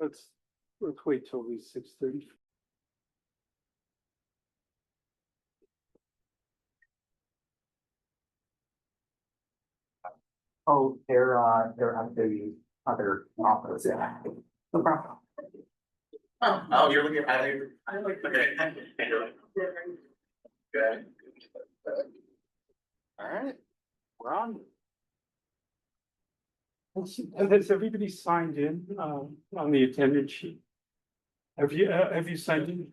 Let's, let's wait till we 6:30. Oh, they're at the other office, yeah. No problem. Oh, you're looking at it. I like, okay. Good. All right, we're on. Has everybody signed in, on the attendance sheet? Have you signed in?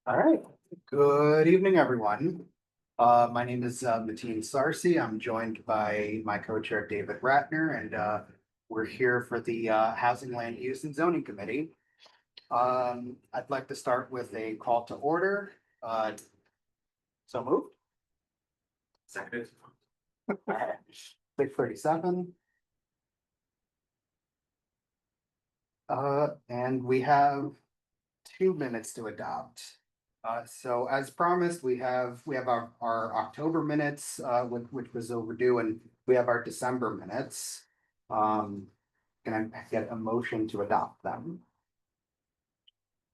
All right, good evening, everyone. My name is Mateen Sarsi. I'm joined by my co-chair David Ratner, and we're here for the Housing, Land Use and Zoning Committee. I'd like to start with a call to order. So moved. Second. 6:37. And we have 2 minutes to adopt. So as promised, we have our October minutes, which was overdue, and we have our December minutes. Can I get a motion to adopt them?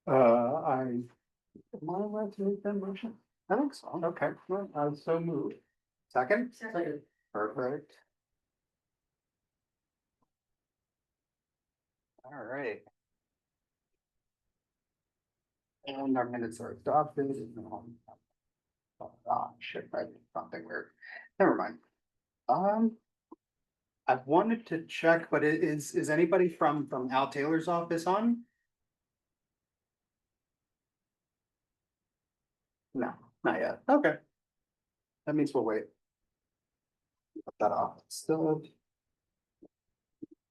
Am I allowed to make that motion? I think so. Okay, well, I'll so move. Second? Second. Perfect. All right. And our minutes are adopted. Oh, shit, I did something weird. Never mind. I wanted to check, but is anybody from Al Taylor's office on? No, not yet. Okay. That means we'll wait. Put that off. Still.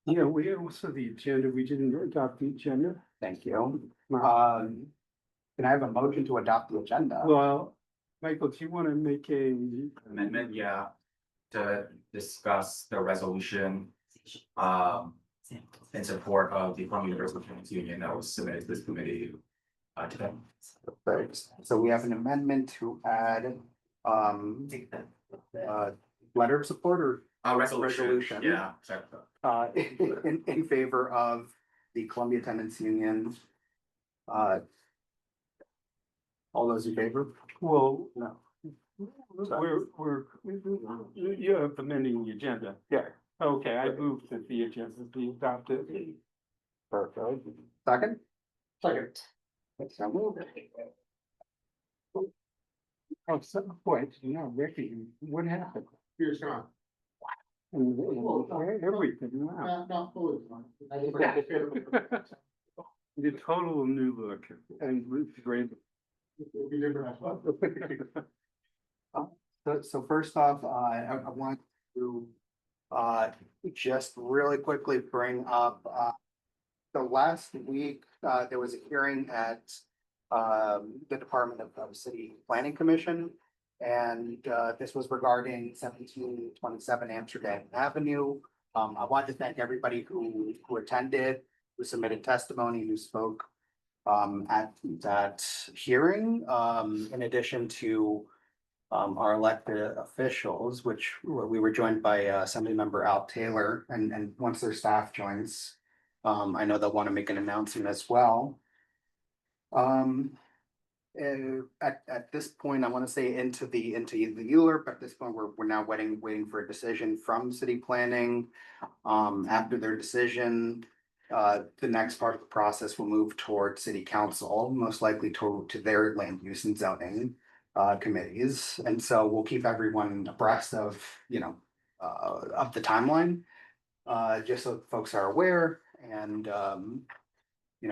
Yeah, we also the agenda, we didn't adopt the agenda. Thank you. Can I have a motion to adopt the agenda? Well, Michael, do you want to make a? Amendment, yeah, to discuss the resolution, in support of the Columbia University Tenants Union that was submitted to this committee, today. Perfect. So we have an amendment to add, letter of support or, Resolution. Yeah, sorry. in favor of the Columbia Tenants Union. All those in favor? Well, No. you're amending the agenda. Yeah. Okay, I moved that the agenda be adopted. Perfect. Second? Second. So moved. Oh, some point, Ricky, what happened? Here's Sean. Everything, wow. Not fully. The total new look and great. So first off, I want to just really quickly bring up the last week, there was a hearing at the Department of City Planning Commission. And this was regarding 1727 Amsterdam Avenue. I want to thank everybody who attended, who submitted testimony, who spoke at that hearing, in addition to our elected officials, which we were joined by Assembly Member Al Taylor, and once their staff joins, I know they'll want to make an announcement as well. At this point, I want to say into the ULURP. At this point, we're now waiting for a decision from city planning. After their decision, the next part of the process will move toward city council, most likely to their land use and zoning committees. And so we'll keep everyone abreast of of the timeline, just so folks are aware, and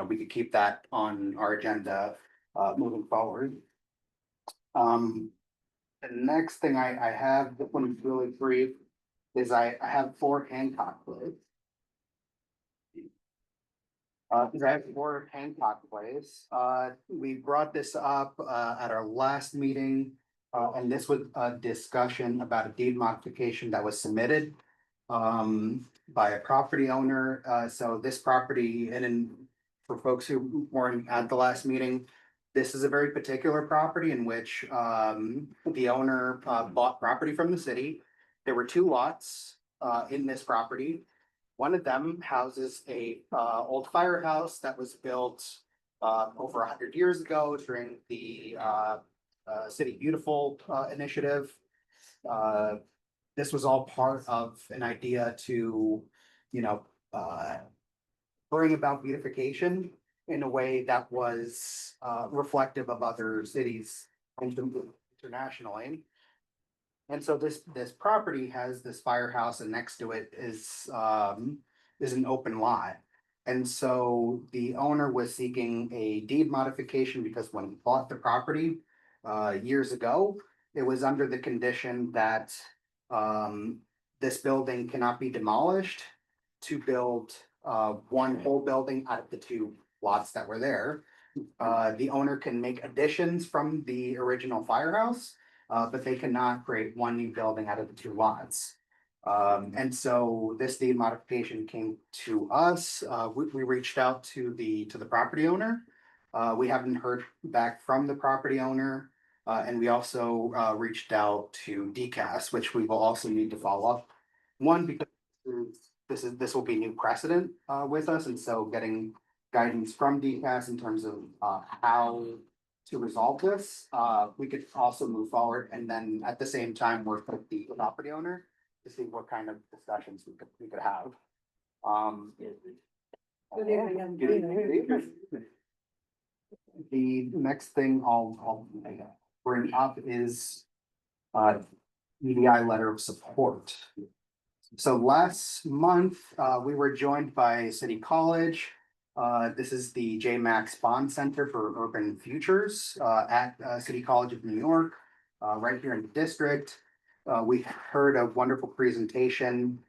we could keep that on our agenda moving forward. The next thing I have, this one is really brief, is I have 4 Hancock plays. I have 4 Hancock plays. We brought this up at our last meeting, and this was a discussion about a deed modification that was submitted by a property owner. So this property, and for folks who weren't at the last meeting, this is a very particular property in which the owner bought property from the city. There were 2 lots in this property. One of them houses a old firehouse that was built over 100 years ago during the City Beautiful initiative. This was all part of an idea to, you know, bring about beautification in a way that was reflective of other cities internationally. And so this property has this firehouse, and next to it is an open lot. And so the owner was seeking a deed modification because when he bought the property years ago, it was under the condition that this building cannot be demolished to build one whole building out of the two lots that were there. The owner can make additions from the original firehouse, but they cannot create one new building out of the two lots. And so this deed modification came to us. We reached out to the property owner. We haven't heard back from the property owner. And we also reached out to DCAS, which we will also need to follow up. One, because this will be new precedent with us, and so getting guidance from DCAS in terms of how to resolve this. We could also move forward and then at the same time work with the property owner to see what kind of discussions we could have. Good evening. Good evening. The next thing I'll bring up is EDI letter of support. So last month, we were joined by City College. This is the J Max Bond Center for Urban Futures at City College of New York, right here in the district. We heard a wonderful presentation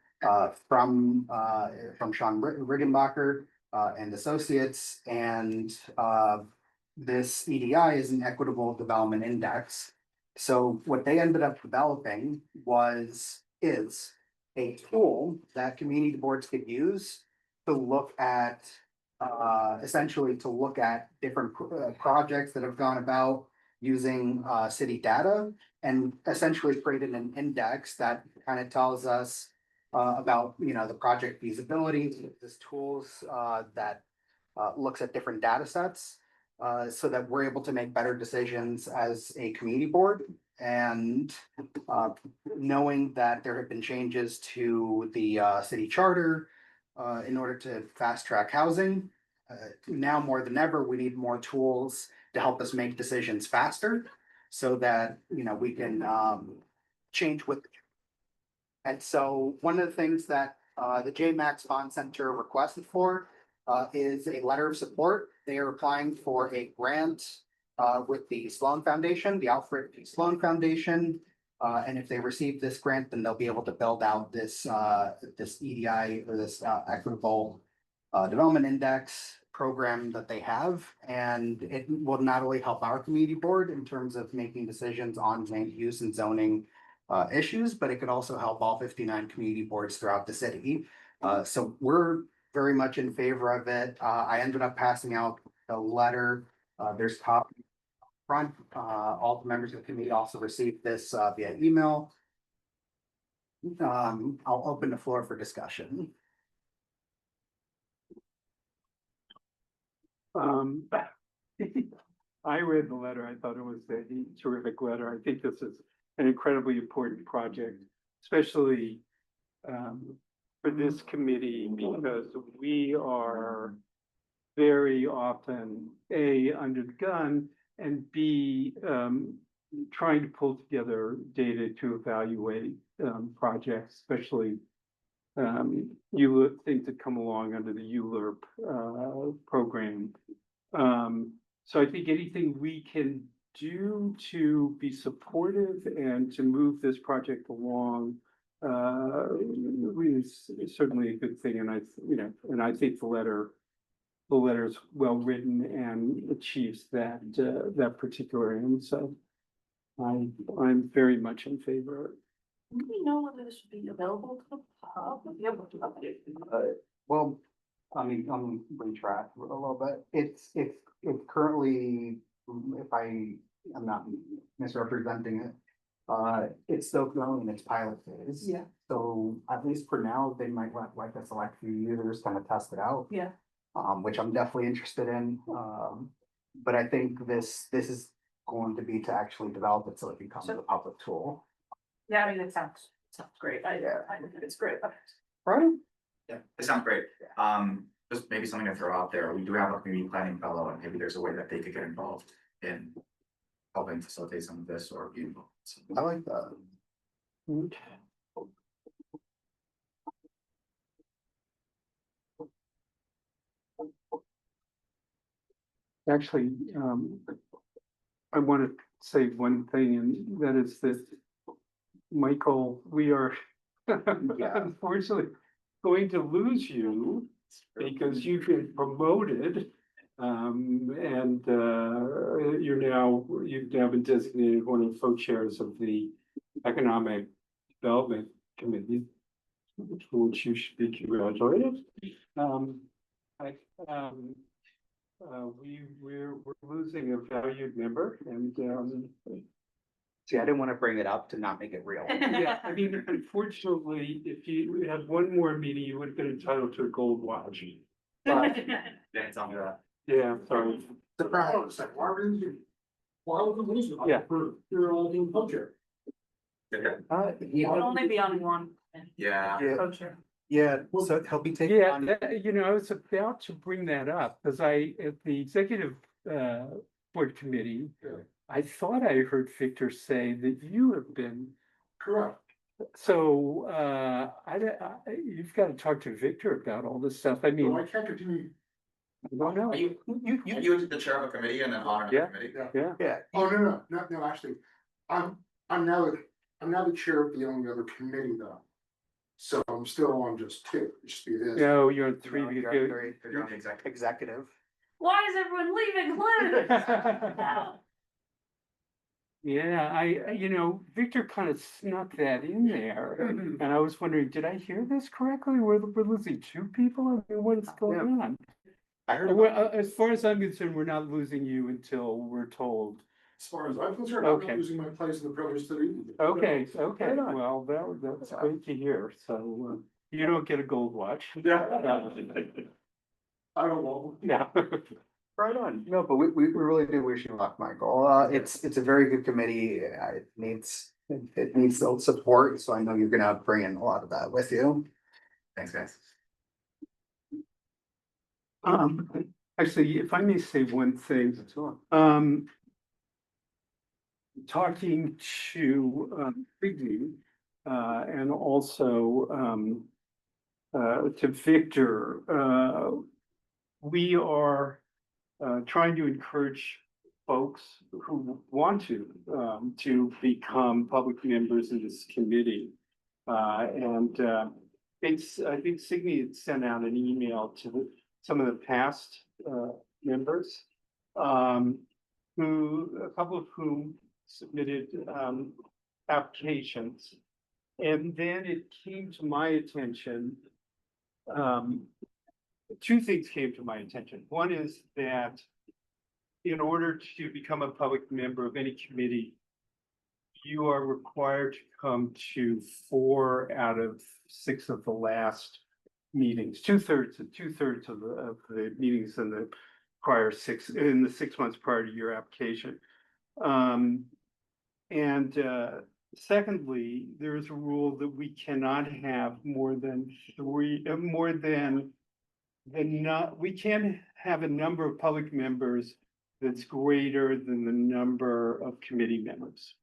from Sean Riggenbacher and Associates, and this EDI is an Equitable Development Index. So what they ended up developing is a tool that community boards could use to look at essentially to look at different projects that have gone about using city data, and essentially created an index that kind of tells us about, you know, the project feasibility. This tools that looks at different data sets so that we're able to make better decisions as a community board. And knowing that there have been changes to the city charter in order to fast track housing, now more than ever, we need more tools to help us make decisions faster so that, you know, we can change with. And so one of the things that the J Max Bond Center requested for is a letter of support. They are applying for a grant with the Sloan Foundation, the Alfred P. Sloan Foundation. And if they receive this grant, then they'll be able to build out this EDI or this Equitable Development Index program that they have. And it will not only help our community board in terms of making decisions on land use and zoning issues, but it could also help all 59 community boards throughout the city. So we're very much in favor of it. I ended up passing out a letter. There's copy front. All the members of the committee also received this via email. I'll open the floor for discussion. I read the letter. I thought it was a terrific letter. I think this is an incredibly important project, especially for this committee, because we are very often A, under the gun, and B, trying to pull together data to evaluate projects, especially things that come along under the ULURP program. So I think anything we can do to be supportive and to move this project along is certainly a good thing. And I think the letter is well written and achieves that particular aim. So I'm very much in favor of it. Do we know whether this would be available to the public? Well, I mean, I'm retract a little bit. It's currently, if I'm not misrepresenting it, It's still growing in its pilot phase. Yeah. So at least for now, they might like to select few users, kind of test it out. Yeah. Which I'm definitely interested in. But I think this is going to be to actually develop it so it becomes a public tool. Yeah, I mean, it sounds great. I think it's great. Right? Yeah, it sounds great. Just maybe something to throw out there. We do have a community planning fellow, and maybe there's a way that they could get involved in helping facilitate some of this or be involved. I like that. Actually, I want to say one thing, and that is that, Michael, we are unfortunately going to lose you because you've been promoted. And you've now been designated one of the co-chairs of the Economic Development Committee, for which you should be congratulated. We're losing a valued member, and See, I didn't want to bring it up to not make it real. yeah, I mean, unfortunately, if you had one more meeting, you would have been entitled to a gold watch. But Yeah, tell me that. Yeah, sorry. surprise. Why would we lose it? Yeah. You're all doing culture. It would only be on one. Yeah. Yeah. Co-chair. Yeah, so he'll be taking Yeah, on. I was about to bring that up, because at the executive board committee, I thought I heard Victor say that you have been, Correct. so, you've got to talk to Victor about all this stuff. I mean, No, I can't continue. I don't know. Are you the chair of a committee and then on Yeah. another committee? Yeah, Yeah, Oh, no, actually, I'm now the chair of the only other committee though. So I'm still on just two, just be this. no, you're on three. you're because- very- You're on the executive. executive. Why is everyone leaving? Liz? No. Yeah, Victor kind of snuck that in there, and I was wondering, did I hear this correctly? We're losing two people? I mean, what is going on? I heard. Well, as far as I'm concerned, we're not losing you until we're told. As far as I'm concerned, I'm Okay. not losing my place in the privilege to lead. Okay, Right on. well, that's great to hear, so, you don't get a gold watch. Yeah. I don't know. Yeah. Right on. No, but we really do wish you luck, Michael. It's a very good committee. It needs the support, so I know you're gonna bring in a lot of that with you. Thanks, guys. Actually, if I may say one thing, talking to, Biggie, and also, to Victor, we are trying to encourage folks who want to become public members of this committee. I think Signe had sent out an email to some of the past members, a couple of whom submitted applications. And then it came to my attention, two things came to my attention. One is that in order to become a public member of any committee, you are required to come to 4 out of 6 of the last meetings, two-thirds of the meetings in the prior 6 months prior to your application. Secondly, there is a rule that we cannot have we can't have a number of public members that's greater than the number of committee members.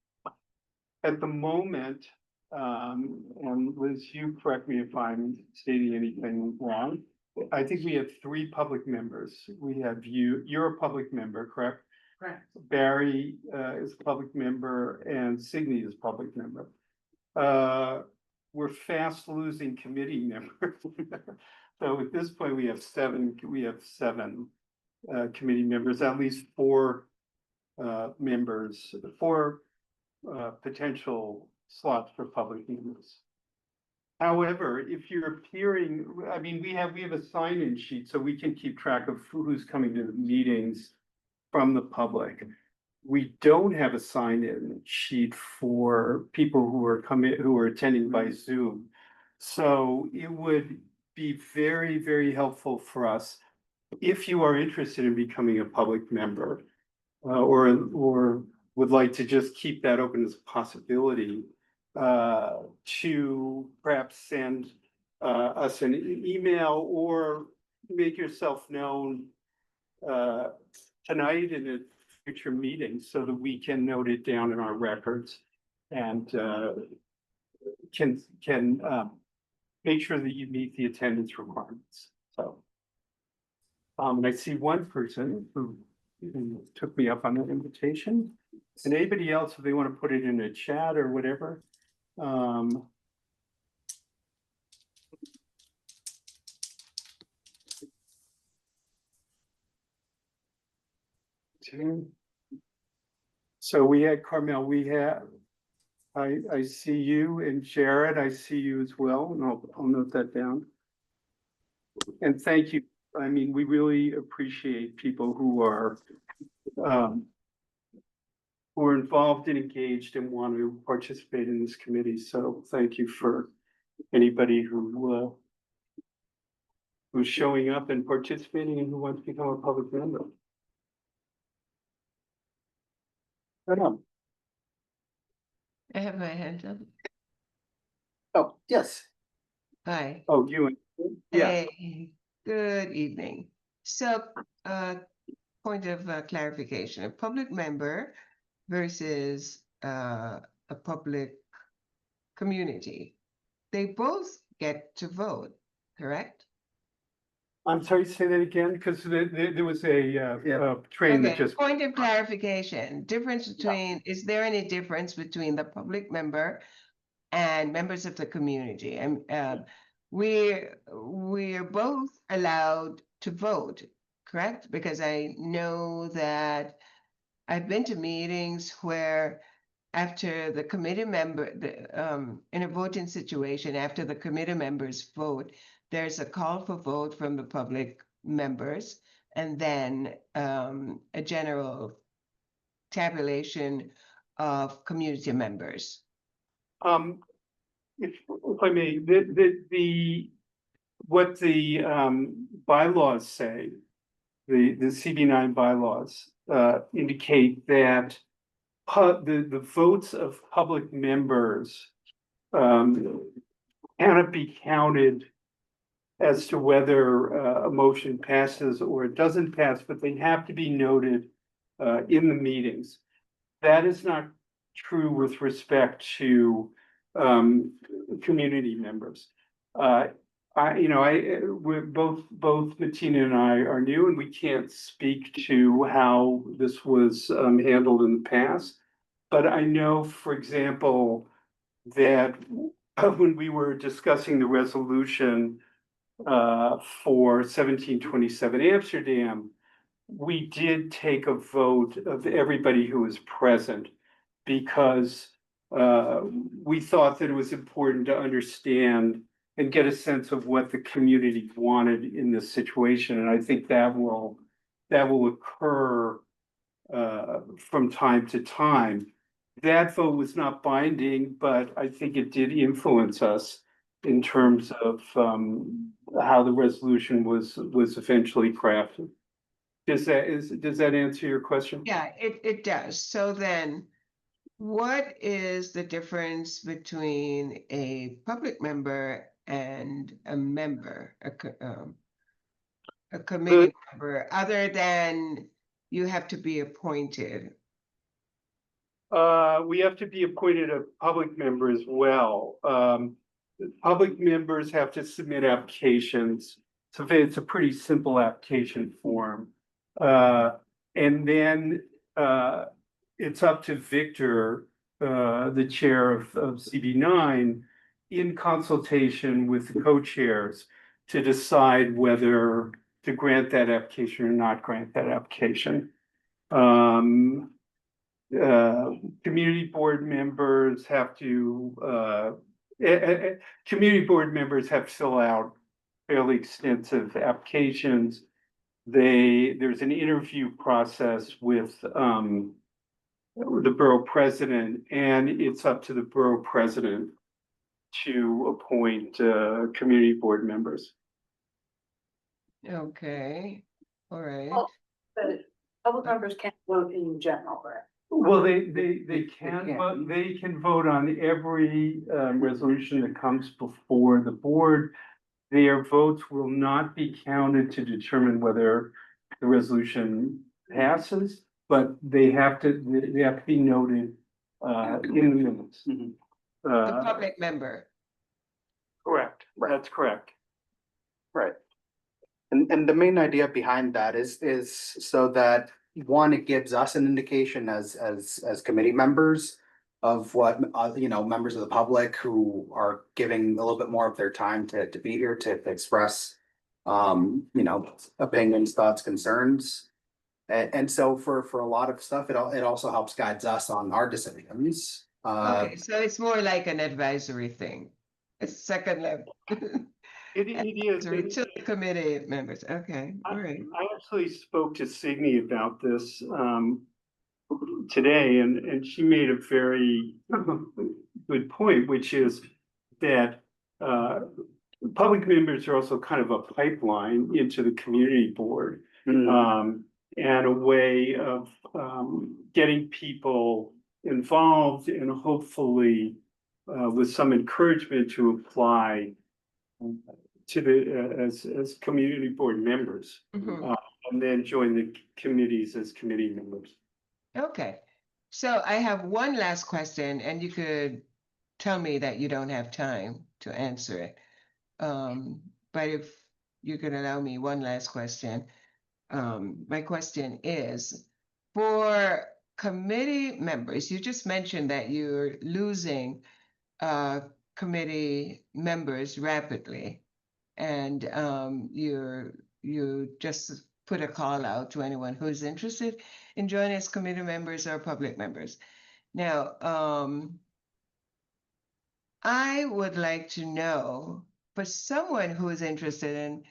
At the moment, and Liz, you correct me if I'm stating anything wrong, I think we have 3 public members. We have you're a public member, correct? Correct. Barry is a public member and Signe is a public member. We're fast losing committee members. So at this point, we have 7 committee members, at least 4 members, 4 potential slots for public members. However, if you're appearing, I mean, we have a sign-in sheet, so we can keep track of who's coming to the meetings from the public. we don't have a sign-in sheet for people who are who are attending by Zoom. So it would be very, very helpful for us if you are interested in becoming a public member, or would like to just keep that open as a possibility, to perhaps send us an email or make yourself known tonight in a future meeting so that we can note it down in our records and can make sure that you meet the attendance requirements. So and I see one person who took me up on that invitation. And anybody else, if they want to put it in a chat or whatever. So we had Carmel, I see you, and Jared, I see you as well, and I'll note that down. And thank you. I mean, we really appreciate people who are involved and engaged and want to participate in this committee. So thank you for anybody who's showing up and participating and who wants to become a public member. Right on. I have my hand up. Oh, yes. Hi. Oh, you, yeah. Hey, good evening. So, point of clarification, a public member versus a public community. They both get to vote, correct? I'm sorry, say that again, because there was a train that Okay, just. point of clarification, difference between, is there any difference between the public member and members of the community? And we're both allowed to vote, correct? Because I know that I've been to meetings where after the committee member, in a voting situation, after the committee members vote, there's a call for vote from the public members, and then a general tabulation of community members. If I may, what the bylaws say, the CB9 bylaws indicate that the votes of public members cannot be counted as to whether a motion passes or it doesn't pass, but they have to be noted in the meetings. That is not true with respect to community members. We're both Bettina and I are new, and we can't speak to how this was handled in the past. But I know, for example, that when we were discussing the resolution for 1727 Amsterdam, we did take a vote of everybody who was present because we thought that it was important to understand and get a sense of what the community wanted in this situation. And I think that will occur from time to time. That vote was not binding, but I think it did influence us in terms of how the resolution was eventually crafted. Does that answer your question? Yeah, it does. So then, what is the difference between a public member and a member, a committee member, other than you have to be appointed? We have to be appointed a public member as well. Public members have to submit applications. So it's a pretty simple application form. And then it's up to Victor, the chair of CB9, in consultation with the co-chairs to decide whether to grant that application or not grant that application. Community board members have to fill out fairly extensive applications. There's an interview process with the borough president, and it's up to the borough president to appoint community board members. Okay, all right. Well, but public members can't vote in general, right? Well, they can. can, but they can vote on every resolution that comes before the board. Their votes will not be counted to determine whether the resolution passes, but they have to be noted in the minutes. The public member. Correct, Right. that's correct. Right. And the main idea behind that is so that, one, it gives us an indication as committee members of what, members of the public who are giving a little bit more of their time to be here to express, opinions, thoughts, concerns. And so for a lot of stuff, it also helps guides us on our decisions. Okay, so it's more like an advisory thing. It's second level. It is. Advisory to the committee members. Okay, all right. I actually spoke to Signy about this today, and she made a very good point, which is that public members are also kind of a pipeline into the community board, and a way of getting people involved and hopefully with some encouragement to apply to as community board members, Mhm. and then join the committees as committee members. Okay, so I have one last question, and you could tell me that you don't have time to answer it. But if you could allow me one last question, my question is, for committee members, you just mentioned that you're losing committee members rapidly. And you just put a call out to anyone who's interested in joining as committee members or public members. Now, I would like to know, for someone who is interested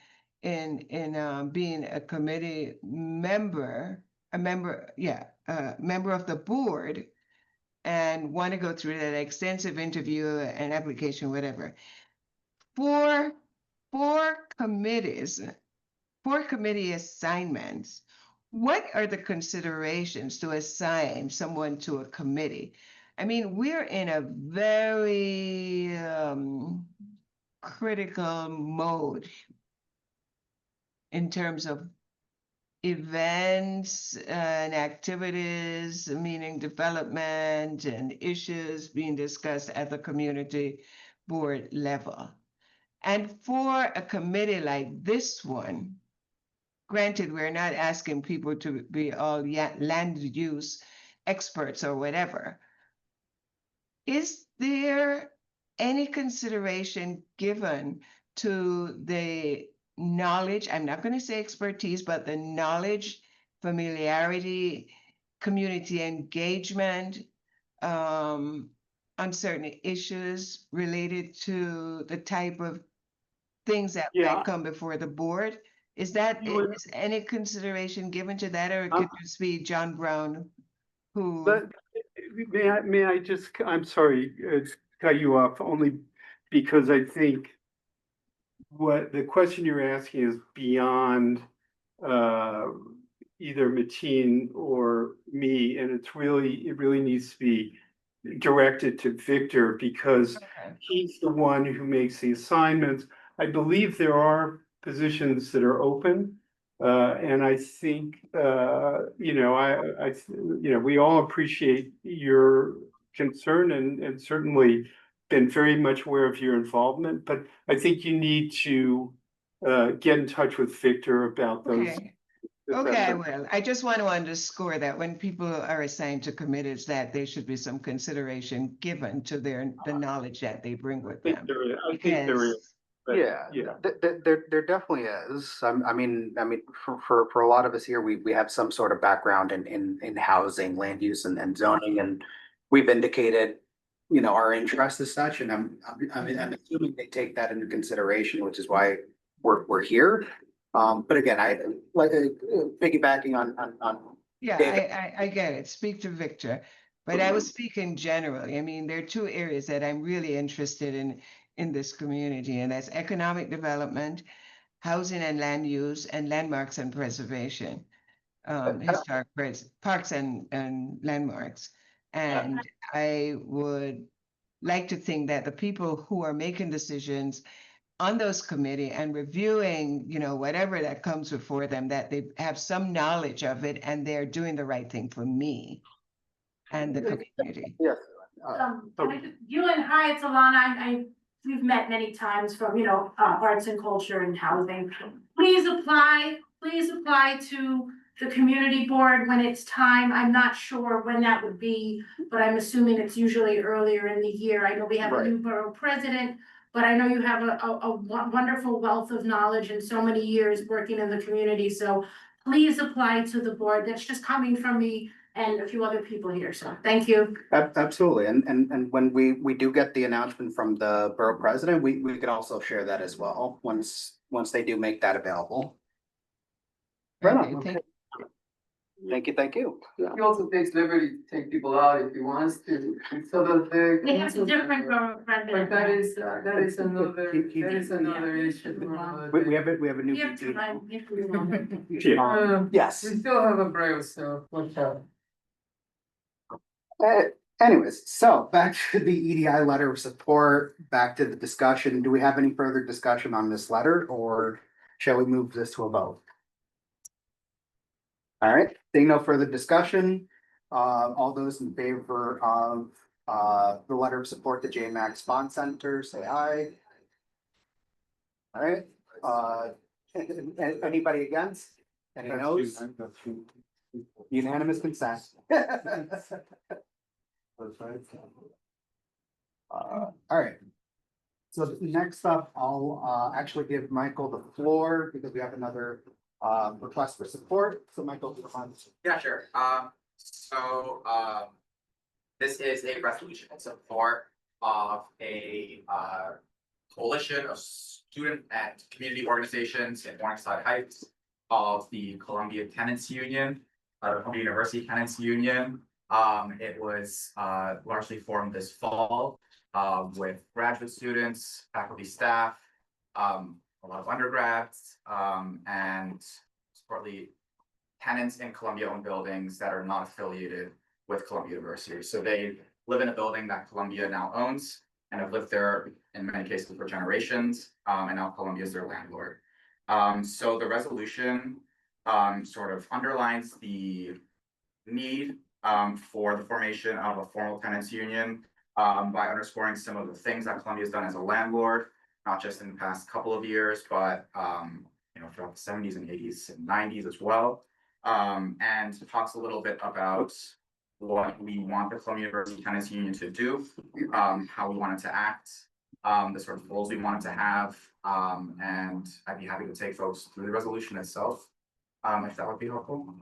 in being a committee member, a member of the board, and want to go through that extensive interview and application, whatever. For committees, for committee assignments, what are the considerations to assign someone to a committee? I mean, we're in a very critical mode in terms of events and activities, meaning development and issues being discussed at the community board level. And for a committee like this one, granted, we're not asking people to be all land use experts or whatever. Is there any consideration given to the knowledge, I'm not going to say expertise, but the knowledge, familiarity, community engagement on certain issues related to the type of things that Yeah. might come before the board? Is any consideration given to that, or it could just be John Brown who? But may I just, I'm sorry, cut you off only because I think what the question you're asking is beyond either Mateen or me, and it really needs to be directed to Victor because Okay. he's the one who makes the assignments. I believe there are positions that are open. And I think, we all appreciate your concern and certainly been very much aware of your involvement, but I think you need to get in touch with Victor about those. Okay. Okay, I will. I just want to underscore that when people are assigned to committees, that there should be some consideration given to the knowledge that they bring with them. I think there is. But, Yeah, yeah. there definitely is. I mean, for a lot of us here, we have some sort of background in housing, land use and zoning, and we've indicated, our interest as such, and I'm assuming they take that into consideration, which is why we're here. But again, I like piggybacking on Yeah, David. I get it. Speak to Victor. But I was speaking generally. I mean, there are two areas that I'm really interested in this community, and that's economic development, housing and land use, and landmarks and preservation, parks and landmarks. And I would like to think that the people who are making decisions on those committee and reviewing, whatever that comes before them, that they have some knowledge of it and they're doing the right thing for me and the community. Yes. You and hi, it's Alana. We've met many times from, arts and culture and housing. Please apply to the community board when it's time. I'm not sure when that would be, but I'm assuming it's usually earlier in the year. I know we have a new borough president, but I know you have a wonderful wealth of knowledge and so many years working in the community. So please apply to the board. That's just coming from me and a few other people here. So thank you. Absolutely, and when we do get the announcement from the borough president, we can also share that as well, once they do make that available. Right on, Okay, thank you. He also takes liberty to take people out if he wants to, so that the. We have a different borough president. But that is another issue. We have a new. We have VP. time. We have time. Yes. We still have a Braille, so watch out. Anyways, so back to the EDI letter of support, back to the discussion. Do we have any further discussion on this letter, or shall we move this to a vote? All right, seeing no further discussion, all those in favor of the letter of support to JMax Bond Center, say aye. All right, anybody against? Any noes? Unanimous consent. All right. So next up, I'll actually give Michael the floor because we have another request for support. So Michael, come on. Yeah, sure. This is a resolution in support of a coalition of student and community organizations in Morningside Heights of the Columbia Tenants Union, the Columbia University Tenants Union. It was largely formed this fall with graduate students, faculty, staff, a lot of undergrads, and partly tenants in Columbia-owned buildings that are not affiliated with Columbia University. So they live in a building that Columbia now owns and have lived there in many cases for generations, and now Columbia is their landlord. So the resolution sort of underlines the need for the formation of a formal tenants union by underscoring some of the things that Columbia has done as a landlord, not just in the past couple of years, but throughout the 70s and 80s and 90s as well. And talks a little bit about what we want the Columbia University Tenants Union to do, how we want it to act, the sort of roles we want it to have, and I'd be happy to take folks through the resolution itself, if that would be helpful.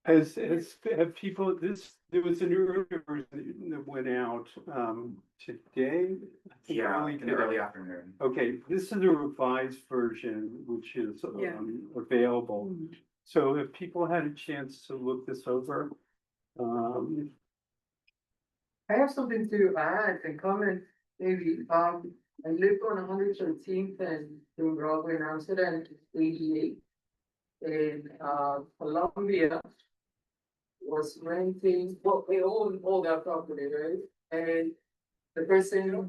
Have people, there was an earlier version that went out today? I think Yeah, in the today. early afternoon. Okay, this is a revised version, which is available. So if people had a chance to look this over. I have something to add and comment, maybe, I lived on 113th and in Broadway in Amsterdam, 88. And Columbia was renting, well, they own all that property, right? And the person who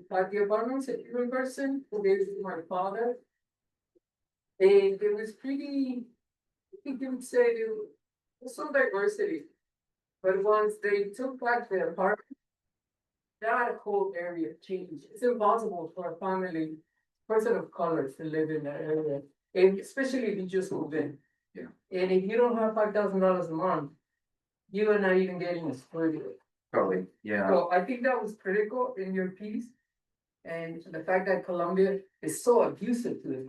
had the apartments, a different person who gave it to my father. And it was pretty, I think you would say there was some diversity. But once they took back the apartment, that whole area changed. It's impossible for a family, person of color to live in that area. And especially if you just move in. Yeah. And if you don't have $5,000 a month, you are not even getting a square deal. Totally, yeah. So I think that was critical in your piece. And the fact that Columbia is so abusive to it.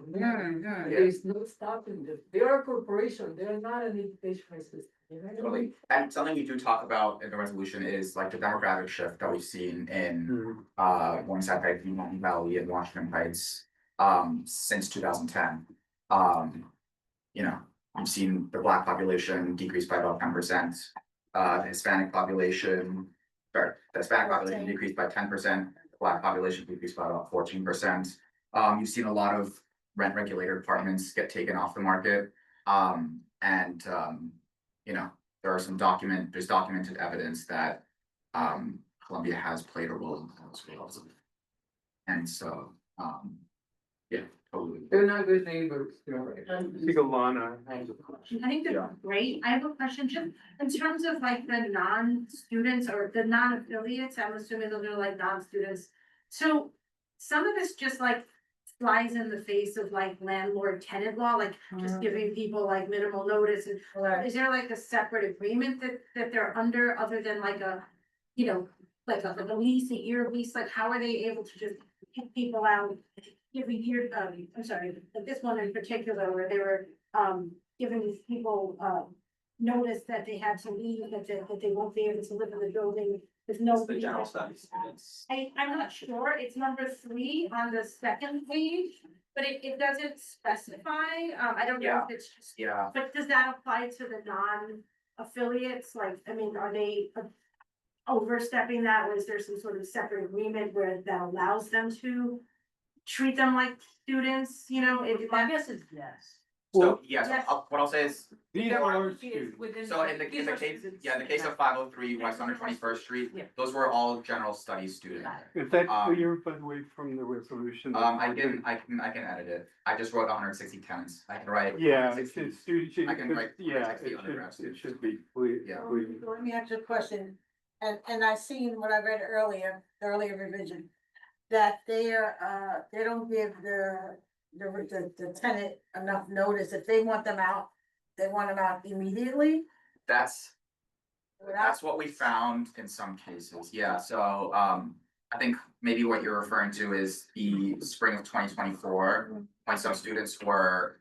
There's no stopping them. They are a corporation, they're not an educational system. Totally. And something we do talk about in the resolution is like the demographic shift that we've seen in Morningside Heights, Mountain Valley, and Washington Heights since 2010. you've seen the Black population decrease by about 10%. The Hispanic population, sorry, the Hispanic population decreased by 10%, the Black population decreased by about 14%. You've seen a lot of rent regulated apartments get taken off the market. You know, there's documented evidence that Columbia has played a role in those as well. And so, yeah, totally. They're not good neighbors, you know, I think Alana has a question. I think they're great. I have a question, just in terms of like the non-students or the non-affiliates, I'm assuming those are like non-students. So some of this just like flies in the face of like landlord tenant law, like just giving people like minimal notice. And is there like a separate agreement that they're under other than like a, you know, like a lease, a year lease? Like how are they able to just kick people out? Giving here, I'm sorry, but this one in particular where they were giving these people notice that they had to leave, that they won't be able to live in the building. There's no. The general studies students. I'm not sure, it's number 3 on the second page, but it doesn't specify, I don't know if it's just. Yeah, But does that apply to the non-affiliates? Like, I mean, are they overstepping that, or is there some sort of separate agreement where that allows them to treat them like students, you know? My guess is yes. so, yes, Yes. what I'll say is, These are students. so in the case, in the case of 503 West 121st Street, those were all general studies students. Is that Um, clear, by the way, from the resolution? I can edit it. I just wrote 160 tenants. I can write. Yeah, 160. it's student, I can write yeah, 160 it undergrads. should be clear. Yeah. clear. Let me ask you a question, and I seen what I read earlier, the earlier revision. That they don't give the tenant enough notice, if they want them out, they want them out immediately. That's Without, what we found in some cases, yeah, so, I think maybe what you're referring to is the spring of 2024, when some students were,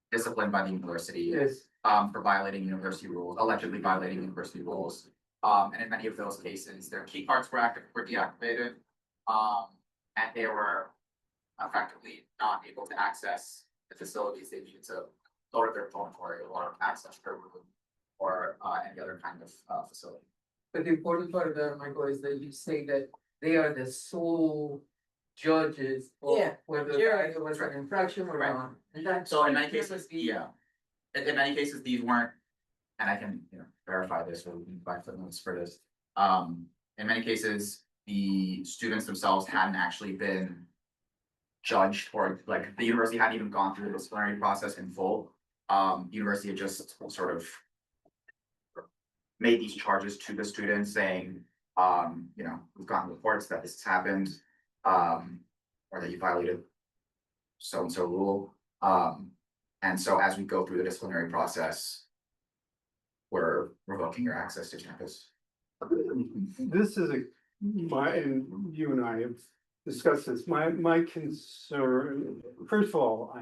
disciplined by the university. Yes. For violating university rules, allegedly violating university rules. And in many of those cases, their key cards were deactivated. And they were effectively not able to access the facilities they needed to go to their dormitory or access their room or any other kind of facility. but the important part of that, Michael, is that you say that they are the sole judges. Of Yeah, whether jury. there was an infraction or Right. not. And that's. So in many cases, yeah, in many cases, these weren't, and I can, verify this or we can find footnotes for this. In many cases, the students themselves hadn't actually been judged, or like the university hadn't even gone through the disciplinary process in full. University had just sort of made these charges to the students saying, we've gotten reports that this has happened, or that you violated so-and-so rule. And so as we go through the disciplinary process, we're revoking your access to campus. This is and you and I have discussed this, my concern, first of all,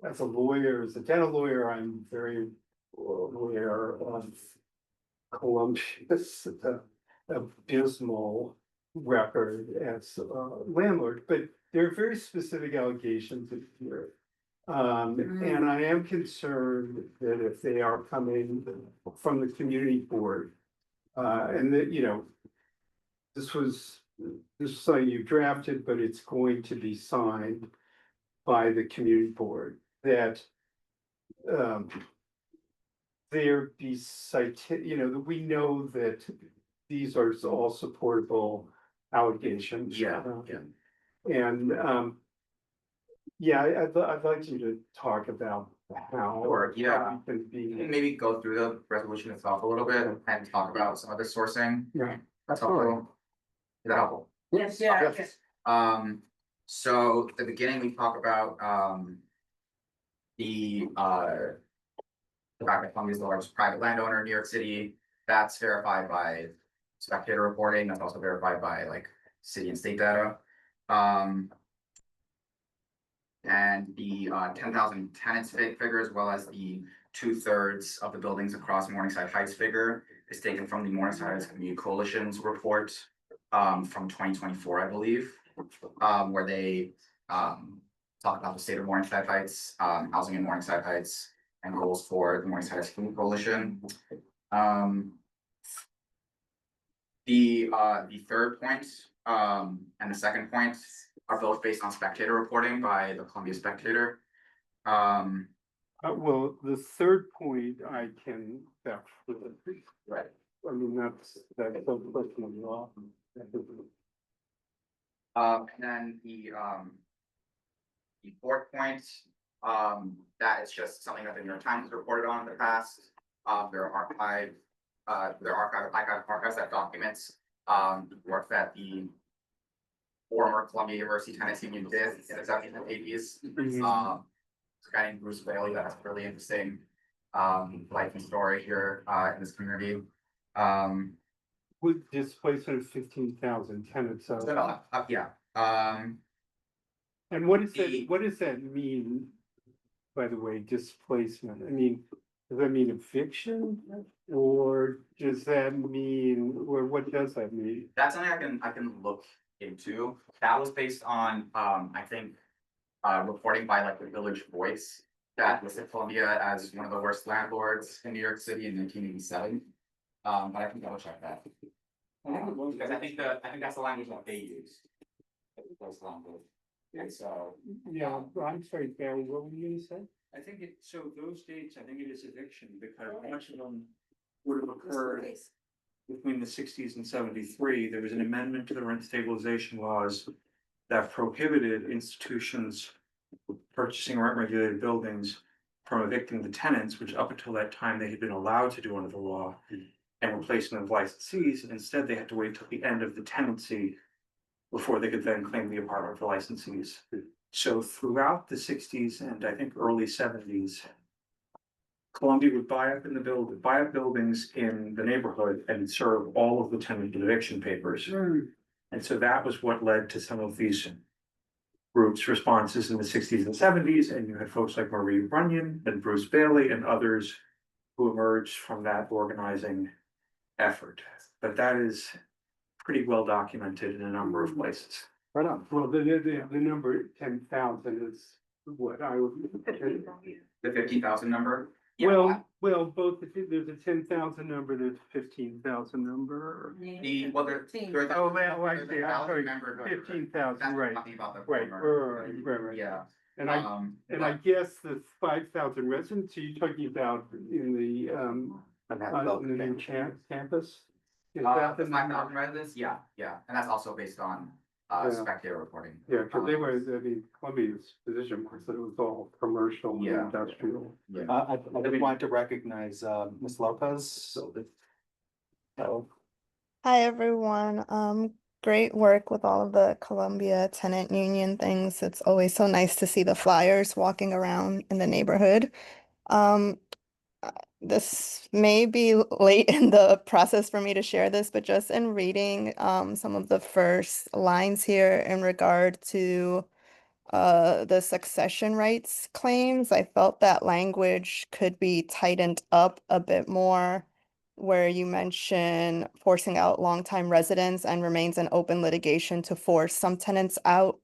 as a lawyer, as a dental lawyer, I'm very aware of Columbia's abysmal record as a landlord, but there are very specific allegations in here. And I am concerned that if they are coming from the community board, and that, this was something you drafted, but it's going to be signed by the community board, that there be that we know that these are all supportable allegations. And I'd like you to talk about how. Sure, yeah. we can be. Maybe go through the resolution itself a little bit and talk about some of the sourcing. Yeah. That's helpful. Is that helpful? yes, yeah, Yes. So at the beginning, we talk about, the fact that Columbia is the largest private landowner in New York City. That's verified by spectator reporting. That's also verified by like city and state data. And the 10,000 tenants figure, as well as the 2/3 of the buildings across Morningside Heights figure, is taken from the Morningside Heights Community Coalition's report from 2024, I believe, where they talk about the state of Morningside Heights, housing in Morningside Heights, and goals for the Morningside Heights Community Coalition. The third point, and the second point are both based on spectator reporting by the Columbia Spectator. Well, the third point I can vouch for. Right. I mean, that's a question of law. And then the fourth point, that is just something that the New York Times has reported on in the past. There are archives that documents, work that the former Columbia University Tenants Union did in the 70s and 80s. It's a guy named Bruce Bailey that has a really interesting, life and story here, in this community. With displacement of 15,000 tenants, so. Yeah, And what does that mean, by the way, displacement? I mean, does that mean eviction? Or does that mean, or what does that mean? that's something I can look into. That was based on, I think, reporting by like the Village Voice that listed Columbia as one of the worst landlords in New York City in 1987. But I can double check that. Because I think that's the language that they use. Those language. And so, Yeah, I'm sorry, Barry, what were you gonna say? I think so those dates, I think it is eviction, because much of them would have occurred between the sixties and 73. There was an amendment to the rent stabilization laws that prohibited institutions purchasing rent regulated buildings from evicting the tenants, which up until that time they had been allowed to do under the law, and replacing them with licensees. Instead, they had to wait till the end of the tenancy before they could then claim the apartment for licensees. So throughout the 60s and I think early 70s, Columbia would buy up buildings in the neighborhood and serve all of the tenant eviction papers. And so that was what led to some of these groups' responses in the 60s and 70s. And you had folks like Marie Runyon and Bruce Bailey and others who emerged from that organizing effort. But that is pretty well documented in a number of places. Right on. Well, the number 10,000 is what I would. the 15,000 number. Yeah, Well, both, there's a 10,000 number, there's a 15,000 number. there's Oh, well, I see, I'm sorry, Remember, 15,000, that's right, talking about the right, former. right. Yeah. And I guess the 5,000 residents, are you talking about in the, in the new campus? Is that The the 5,000 residents, yeah, and that's also based on spectator reporting. Yeah, because they were, I mean, Columbia's position was that it was all commercial and Yeah. industrial. Yeah. I just wanted to recognize, Ms. Lopez. So, Hi, everyone. Great work with all of the Columbia Tenant Union things. It's always so nice to see the flyers walking around in the neighborhood. Um, this may be late in the process for me to share this, but just in reading some of the first lines here in regard to the succession rights claims, I felt that language could be tightened up a bit more, where you mention forcing out longtime residents and remains in open litigation to force some tenants out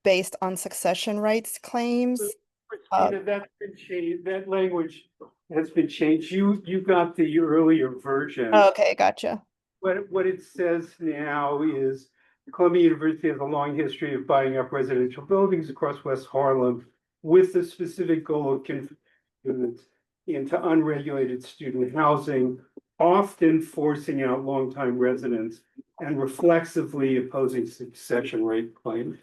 based on succession rights claims. Christina, that's been changed, that language has been changed. You got the earlier version. Okay, gotcha. What it says now is Columbia University has a long history of buying up residential buildings across West Harlem with the specific goal of converting into unregulated student housing, often forcing out longtime residents and reflexively opposing succession rate claims.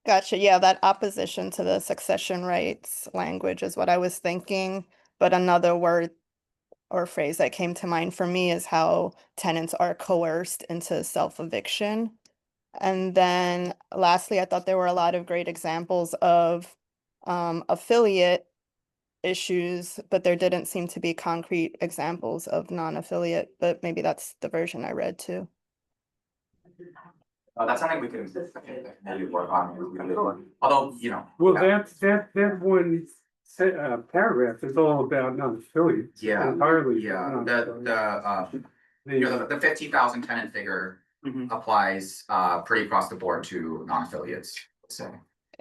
Gotcha. Yeah, that opposition to the succession rights language is what I was thinking. But another word or phrase that came to mind for me is how tenants are coerced into self-eviction. And then lastly, I thought there were a lot of great examples of affiliate issues, but there didn't seem to be concrete examples of non-affiliate, but maybe that's the version I read too. That's something we can maybe work on. Although, you know. Well, that one paragraph is all about non-affiliates. Yeah, Entirely. Yeah, non-affiliates. the 15,000 tenant figure Mhm. applies pretty across the board to non-affiliates, so.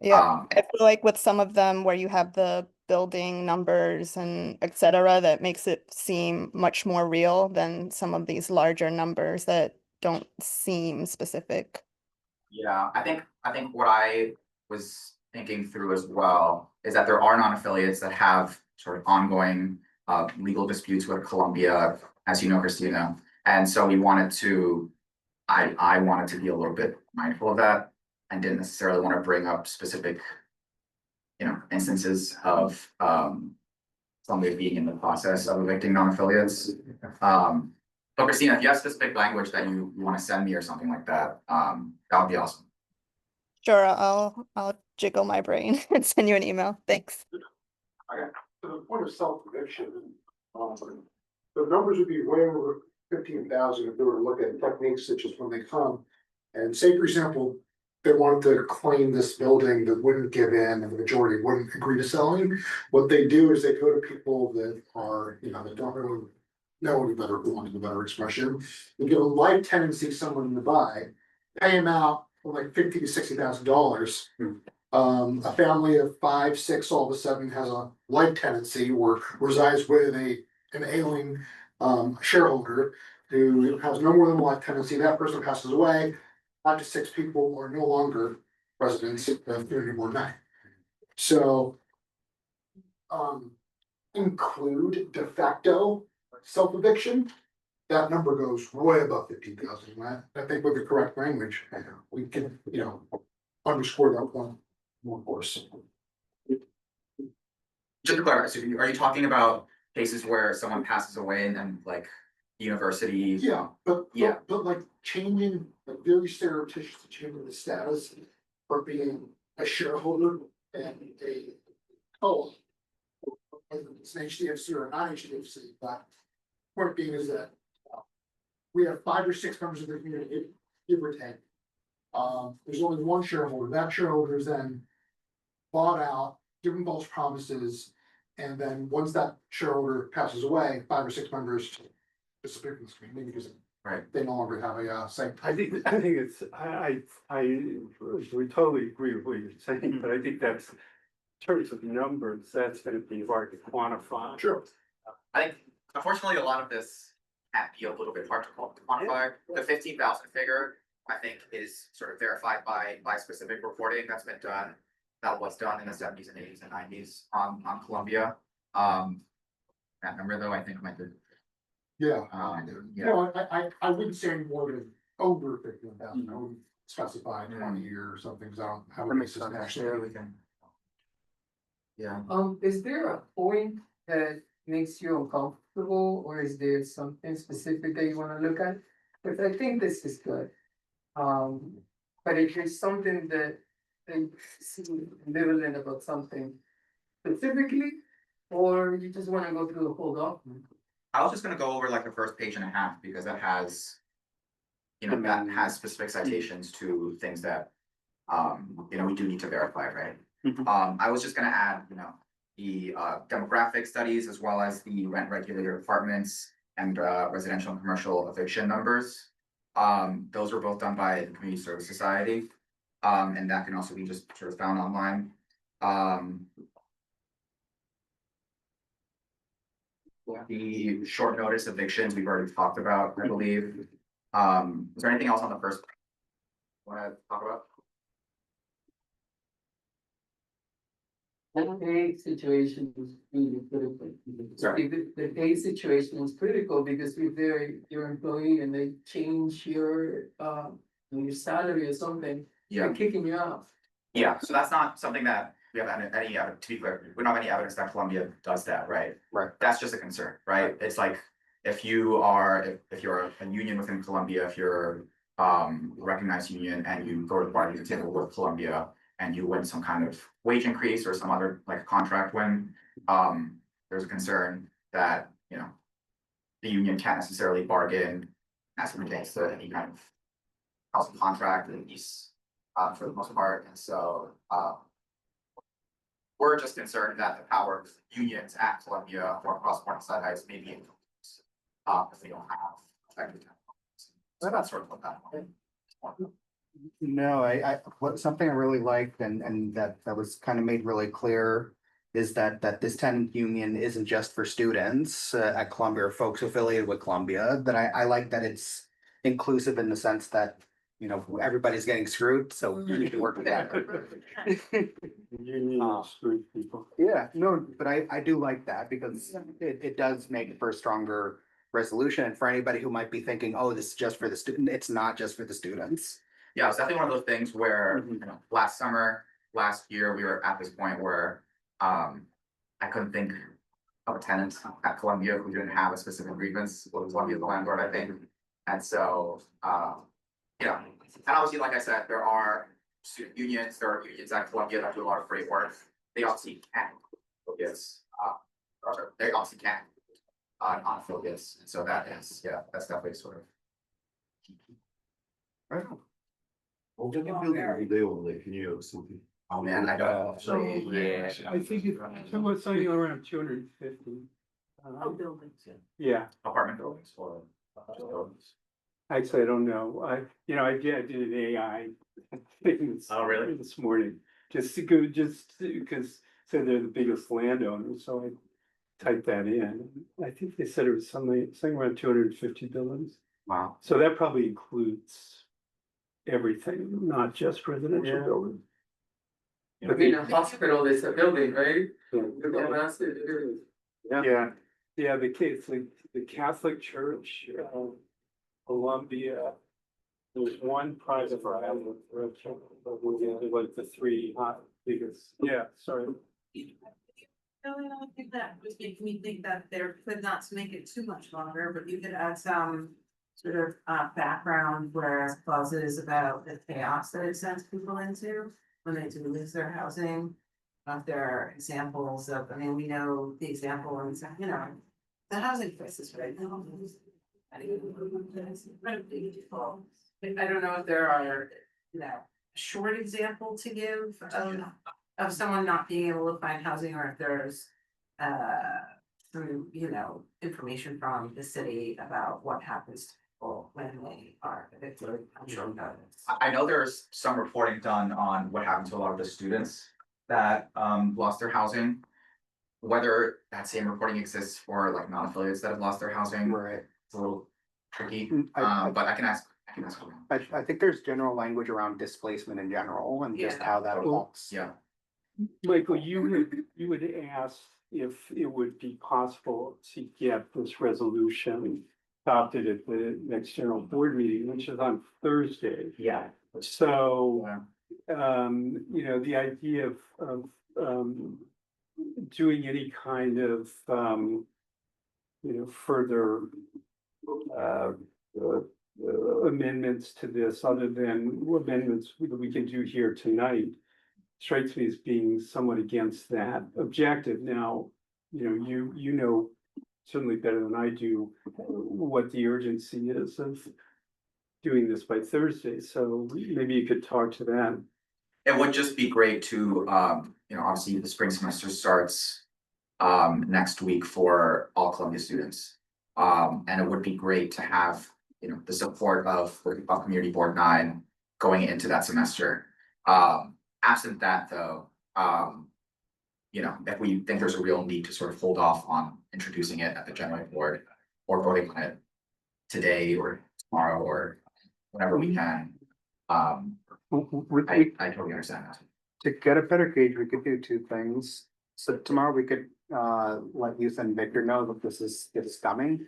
Yeah, Um, I feel like with some of them where you have the building numbers and et cetera, that makes it seem much more real than some of these larger numbers that don't seem specific. yeah, I think what I was thinking through as well is that there are non-affiliates that have sort of ongoing legal disputes with Columbia, as you know, Christina. And so we wanted to, I wanted to be a little bit mindful of that and didn't necessarily want to bring up specific, instances of somebody being in the process of evicting non-affiliates. But Christina, if you have specific language that you want to send me or something like that, that would be awesome. Sure, I'll jiggle my brain and send you an email. Thanks. To the point of self-eviction, the numbers would be way over 15,000 if they were to look at techniques such as when they come. And say, for example, they wanted to claim this building that wouldn't give in and the majority wouldn't agree to selling. What they do is they go to people that are, that don't really know any better, for want of a better expression. They give a life tenancy someone to buy, pay them out for like $50,000 to $60,000. A family of 5, 6 all of a sudden has a life tenancy or resides with an ailing shareholder who has no more than a life tenancy. That person passes away. 5 to 6 people are no longer residents of Community Board 9. So include de facto self-eviction. That number goes way above 15,000. I think with the correct language, we can, underscore that point more, of course. Just to clarify, so are you talking about cases where someone passes away and then like university? Yeah, but Yeah. like changing, like very surreptitiously changing the status for being a shareholder and a co-op. Whether it's an HDFC or a non-HDFC, but point being is that we have 5 or 6 members of the community, give or take. There's only one shareholder. That shareholder is then bought out, given false promises, and then once that shareholder passes away, 5 or 6 members disappear from the community because Right. they no longer have a site. I think it's, we totally agree with what you're saying, but I think that's, in terms of numbers, that's gonna be hard to quantify. Sure. I think unfortunately, a lot of this can be a little bit hard to quantify. The 15,000 figure, I think, is sort of verified by specific reporting that's been done. That was done in the 70s and 80s and 90s on Columbia. That number though, I think might be. Yeah. Yeah. No, I wouldn't say any more than over 15,000. I would specify 20 year or something, because I don't have a basis to actually. Yeah. Is there a point that makes you uncomfortable, or is there something specific that you wanna look at? Because I think this is good. But if there's something that they seem ambivalent about something specifically, or you just wanna go through the whole document? I was just gonna go over like the first page and a half because that has. That has specific citations to things that, we do need to verify, right? I was just gonna add, the demographic studies as well as the rent regulator apartments and residential and commercial eviction numbers. Those were both done by the Community Service Society. And that can also be just sort of found online. The short notice evictions, we've already talked about, I believe. Is there anything else on the first? Want to talk about? The pay situation is really critical. Sorry. The pay situation is critical because if they're your employee and they change your salary or something, Yeah. they're kicking you off. Yeah, so that's not something that we have any, to be clear, we don't have any evidence that Columbia does that, right? Right. That's just a concern, right? It's like, if you are, if you're a union within Columbia, if you're a recognized union and you go to the bargaining table with Columbia and you win some kind of wage increase or some other like contract win, there's a concern that, the union can't necessarily bargain as it pertains to any kind of housing contract and lease, for the most part, and so, we're just concerned that the power of unions at Columbia or across Morningside Heights may be increased, if they don't have effective. So that's sort of what that. No, something I really liked and that was kind of made really clear is that this tenant union isn't just for students at Columbia or folks affiliated with Columbia, that I like that it's inclusive in the sense that, you know, everybody's getting screwed, so you need to work together. You need screwed people. Yeah, no, but I do like that because it does make for a stronger resolution. And for anybody who might be thinking, oh, this is just for the student, it's not just for the students. Yeah, it's definitely one of those things where, Mhm. you know, last summer, last year, we were at this point where, I couldn't think of a tenant at Columbia who didn't have a specific grievance, well, Columbia the landlord, I think. And so, yeah, and obviously, like I said, there are student unions, there are unions at Columbia that do a lot of great work. They obviously can, focus, or they obviously can, on focus, and so that is, yeah, that's definitely sort of. Well, we can build every day over there, can you, something? Oh, man, I don't actually, yeah. I think it, so what's something around 250. buildings. Yeah, Apartment buildings or just buildings. actually, I don't know. I did an AI thing Oh, really? this morning, just because, so they're the biggest landowners, so I typed that in. I think they said it was something around 250 buildings. Wow. So that probably includes everything, not just residential buildings. I mean, a hospital is a building, right? Yeah. It's a massive building. Yeah, the case, like the Catholic Church, Columbia. There's one private island, like the three hot biggest, yeah, sorry. The only thing that was making me think that there could not make it too much longer, but you could add some sort of background where clauses about the chaos that it sends people into when they do lose their housing. If there are examples of, I mean, we know the example and, you know, the housing crisis right now. It's incredibly difficult. I don't know if there are, you know, a short example to give of someone not being able to find housing, or if there's through, you know, information from the city about what happens to people when they are evicted. I'm sure about it. I know there's some reporting done on what happened to a lot of the students that lost their housing. Whether that same reporting exists for like non-affiliates that have lost their housing, Right. it's a little tricky, I but I can ask. I think there's general language around displacement in general and just Yeah. how that affects. Yeah, Michael, you would ask if it would be possible to get this resolution adopted at the next general board meeting, which is on Thursday. yeah. So, Yeah. you know, the idea of, doing any kind of, you know, further, amendments to this, other than amendments we can do here tonight, strikes me as being somewhat against that objective. Now, you know, you know certainly better than I do what the urgency is of doing this by Thursday, so maybe you could talk to that. It would just be great to, you know, obviously the spring semester starts next week for all Columbia students. And it would be great to have, you know, the support of Community Board 9 going into that semester. Absent that though, you know, if we think there's a real need to sort of hold off on introducing it at the general board or voting on it today or tomorrow or whenever we can, I totally understand that. To get a better gauge, we could do two things. So tomorrow we could let Youth and Victor know that this is coming.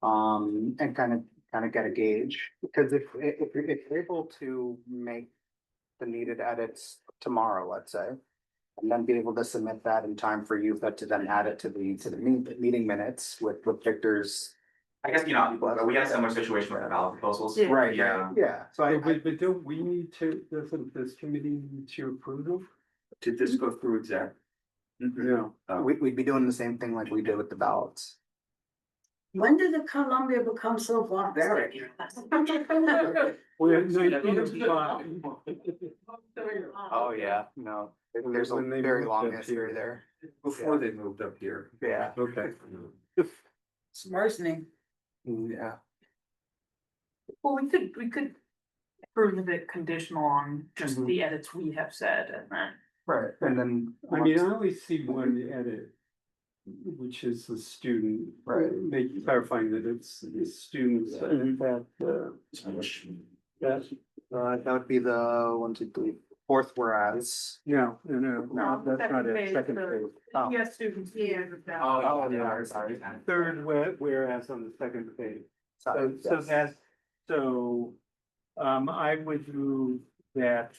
And kind of get a gauge, because if you're able to make the needed edits tomorrow, let's say. And then be able to submit that in time for you, but to then add it to the meeting minutes with Victor's. I guess, you know, we had a similar situation with the ballot proposals. Right, Yeah. yeah, so But don't we need to, doesn't this committee need to approve them? Did this go through exact? No. we'd be doing the same thing like we did with the ballots. When did the Columbia become so barbaric? We're at 1905. Oh, yeah, no, there's a When they very moved long up history here. there, Before they moved up here. yeah, Okay. It's worsening. yeah. Well, we could approve it conditional on just Mhm. the edits we have said and then. Right, and then. I mean, I only see one edit, which is the student. Right. Make clarifying that it's the students and that, That would be the 1, 2, 3, 4th whereas. no, that's not it, page, second the- page. Oh. Yes, students, yeah. Oh, yeah, sorry. Third whereas on the second page. Sorry, So yes. that's, so, I would move that,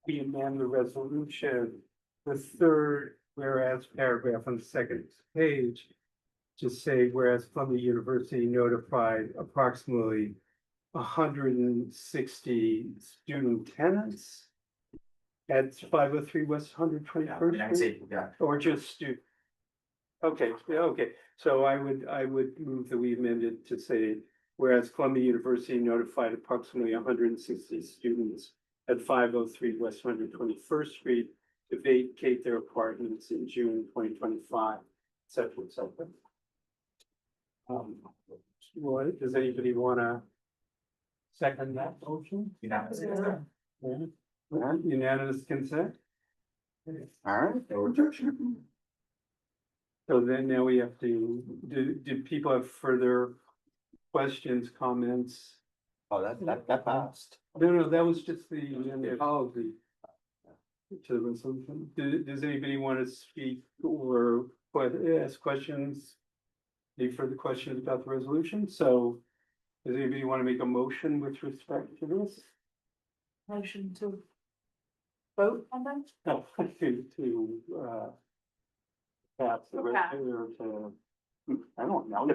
we amend the resolution, the third whereas paragraph on the second page. To say whereas Columbia University notified approximately 160 student tenants. At 503 West 121st Yeah, I'd Street, say, yeah, or just student? Okay, yeah, okay, so I would move that we amend it to say, whereas Columbia University notified approximately 160 students at 503 West 121st Street to vacate their apartments in June 2025, et cetera, et cetera. What, does anybody wanna second that motion? unanimous. Yeah. Unanimous consent? Alright. No rejection. So then now we have to, do people have further questions, comments? Oh, that passed. No, that was just the, policy to the resolution. Does anybody want to speak or ask questions? Any further questions about the resolution? So does anybody want to make a motion with respect to this? Motion to vote on them? No, pass the Okay. or to, I don't know,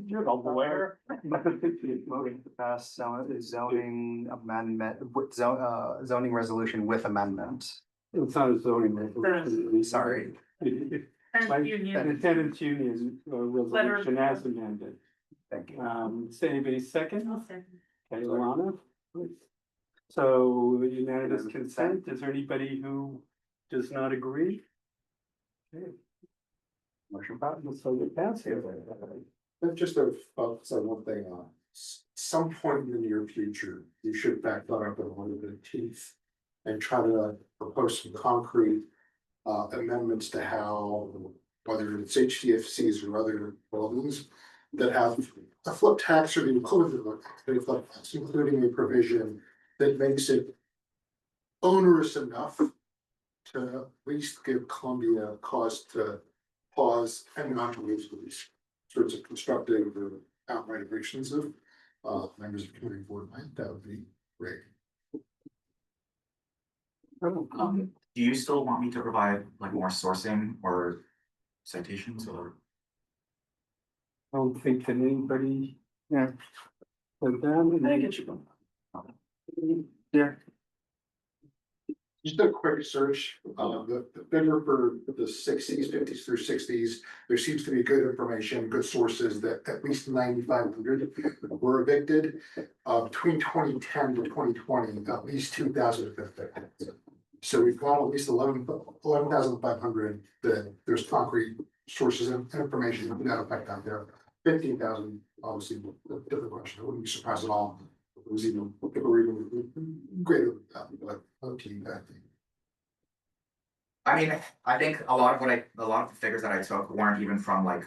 you're the lawyer. Motion to pass zoning amendment, with zoning resolution with amendment. It's not a zoning. resolution. Sorry. And union. The tenants union Letter. resolution as amended. Thank you. Does anybody second? I'll second. Okay, Lana. So unanimous consent, is there anybody who does not agree? Okay. Motion passes, so it passes. Just to say one thing, some point in the near future, you should back that up in one of the teeth. And try to propose some concrete amendments to how, whether it's HDFCs or other buildings. That have a flip tax or the equivalent of a flip tax, including a provision that makes it onerous enough to at least give Columbia cause to pause and not to use these sorts of constructive or outright evictions of members of the community board. That would be great. Do you still want me to provide like more sourcing or citations or? I don't think that anybody, yeah. But then, I get you. yeah, Just a quick search, the figure for the 60s, 50s through 60s, there seems to be good information, good sources that at least 9,500 were evicted. Between 2010 to 2020, at least 2,000 have been evicted. So we've got at least 11,500 that there's concrete sources and information to that effect out there. 15,000, obviously, a different question. I wouldn't be surprised at all. If it was even, if it were even greater than that, but okay, I think. I mean, I think a lot of the figures that I took weren't even from like.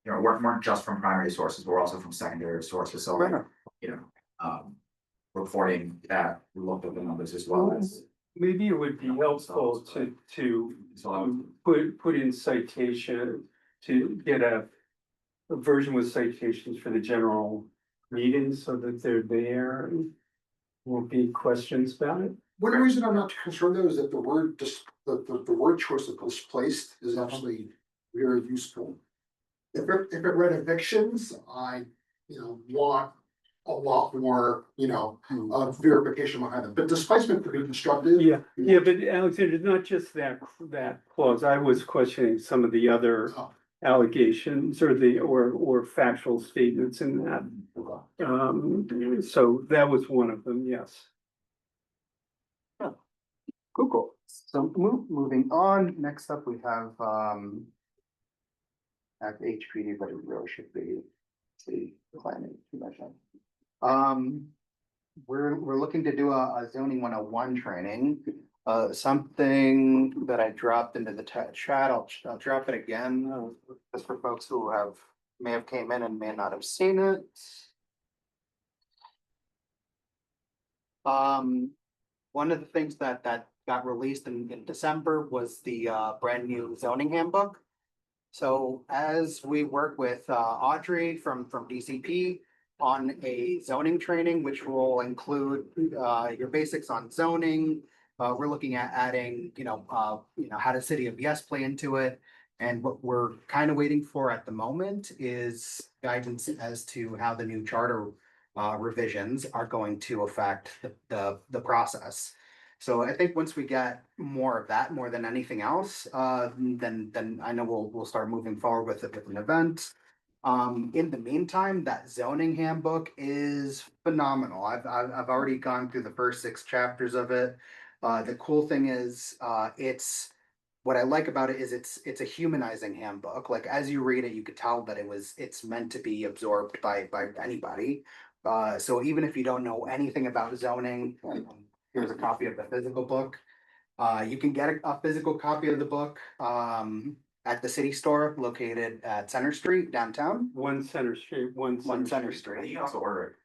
You know, weren't just from primary sources, but were also from secondary sources, so like, you know, reporting that we looked at the numbers as well as. maybe it would be helpful to put in citation, to get a version with citations for the general meetings so that they're there. And won't be questions about it. One reason I'm not too concerned though is that the word the word choice of displaced is actually very useful. If it read evictions, I, want a lot more, verification behind it, but displacement could be constructive. Yeah, but Alexander, not just that clause, I was questioning some of the other allegations or factual statements in that. So that was one of them, yes. Cool. So moving on, next up we have at HPD, but it really should be the planning commission. we're looking to do a zoning 101 training. Something that I dropped into the chat, I'll drop it again, just for folks who may have came in and may not have seen it. One of the things that got released in December was the brand new zoning handbook. So as we work with Audrey from DCP on a zoning training, which will include your basics on zoning. We're looking at adding, how does City of Yes play into it? And what we're kind of waiting for at the moment is guidance as to how the new charter revisions are going to affect the process. So I think once we get more of that, more than anything else, then I know we'll start moving forward with it with an event. In the meantime, that zoning handbook is phenomenal. I've already gone through the first 6 chapters of it. The cool thing is, what I like about it is it's a humanizing handbook. Like as you read it, you could tell that it's meant to be absorbed by anybody. So even if you don't know anything about zoning, here's a copy of the physical book. You can get a physical copy of the book at the city store located at Center Street downtown. One Center Street, one Center You Street. can also order it.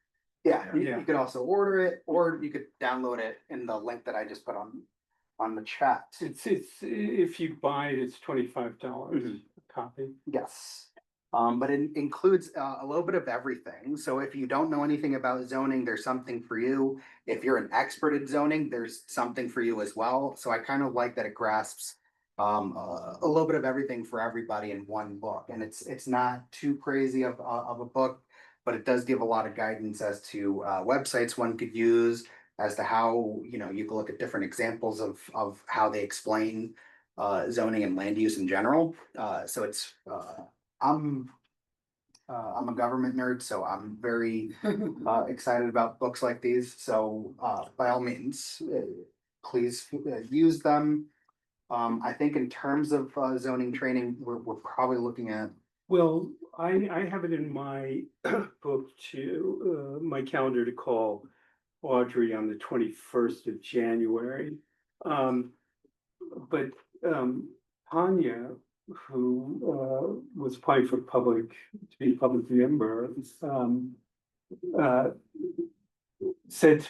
Yeah, Yeah. you could also order it, or you could download it in the link that I just put on the chat. It's if you buy it, it's $25 Mhm. a copy. Yes. But it includes a little bit of everything. So if you don't know anything about zoning, there's something for you. If you're an expert at zoning, there's something for you as well. So I kind of like that it grasps a little bit of everything for everybody in one book. And it's not too crazy of a book, but it does give a lot of guidance as to websites one could use, as to how, you can look at different examples of how they explain zoning and land use in general. So it's I'm a government nerd, so I'm very excited about books like these. So by all means, please use them. I think in terms of zoning training, we're probably looking at. Well, I have it in my book my calendar to call Audrey on the 21st of January. But Tanya, who was applying for to be a public member, said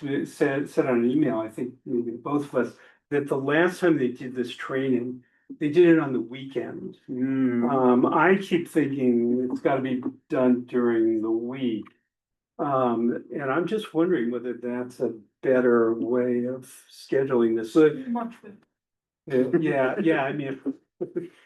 on an email, I think maybe both of us, that the last time they did this training, they did it on the weekend. I keep thinking it's gotta be done during the week. And I'm just wondering whether that's a better way of scheduling this. So, yeah, I mean,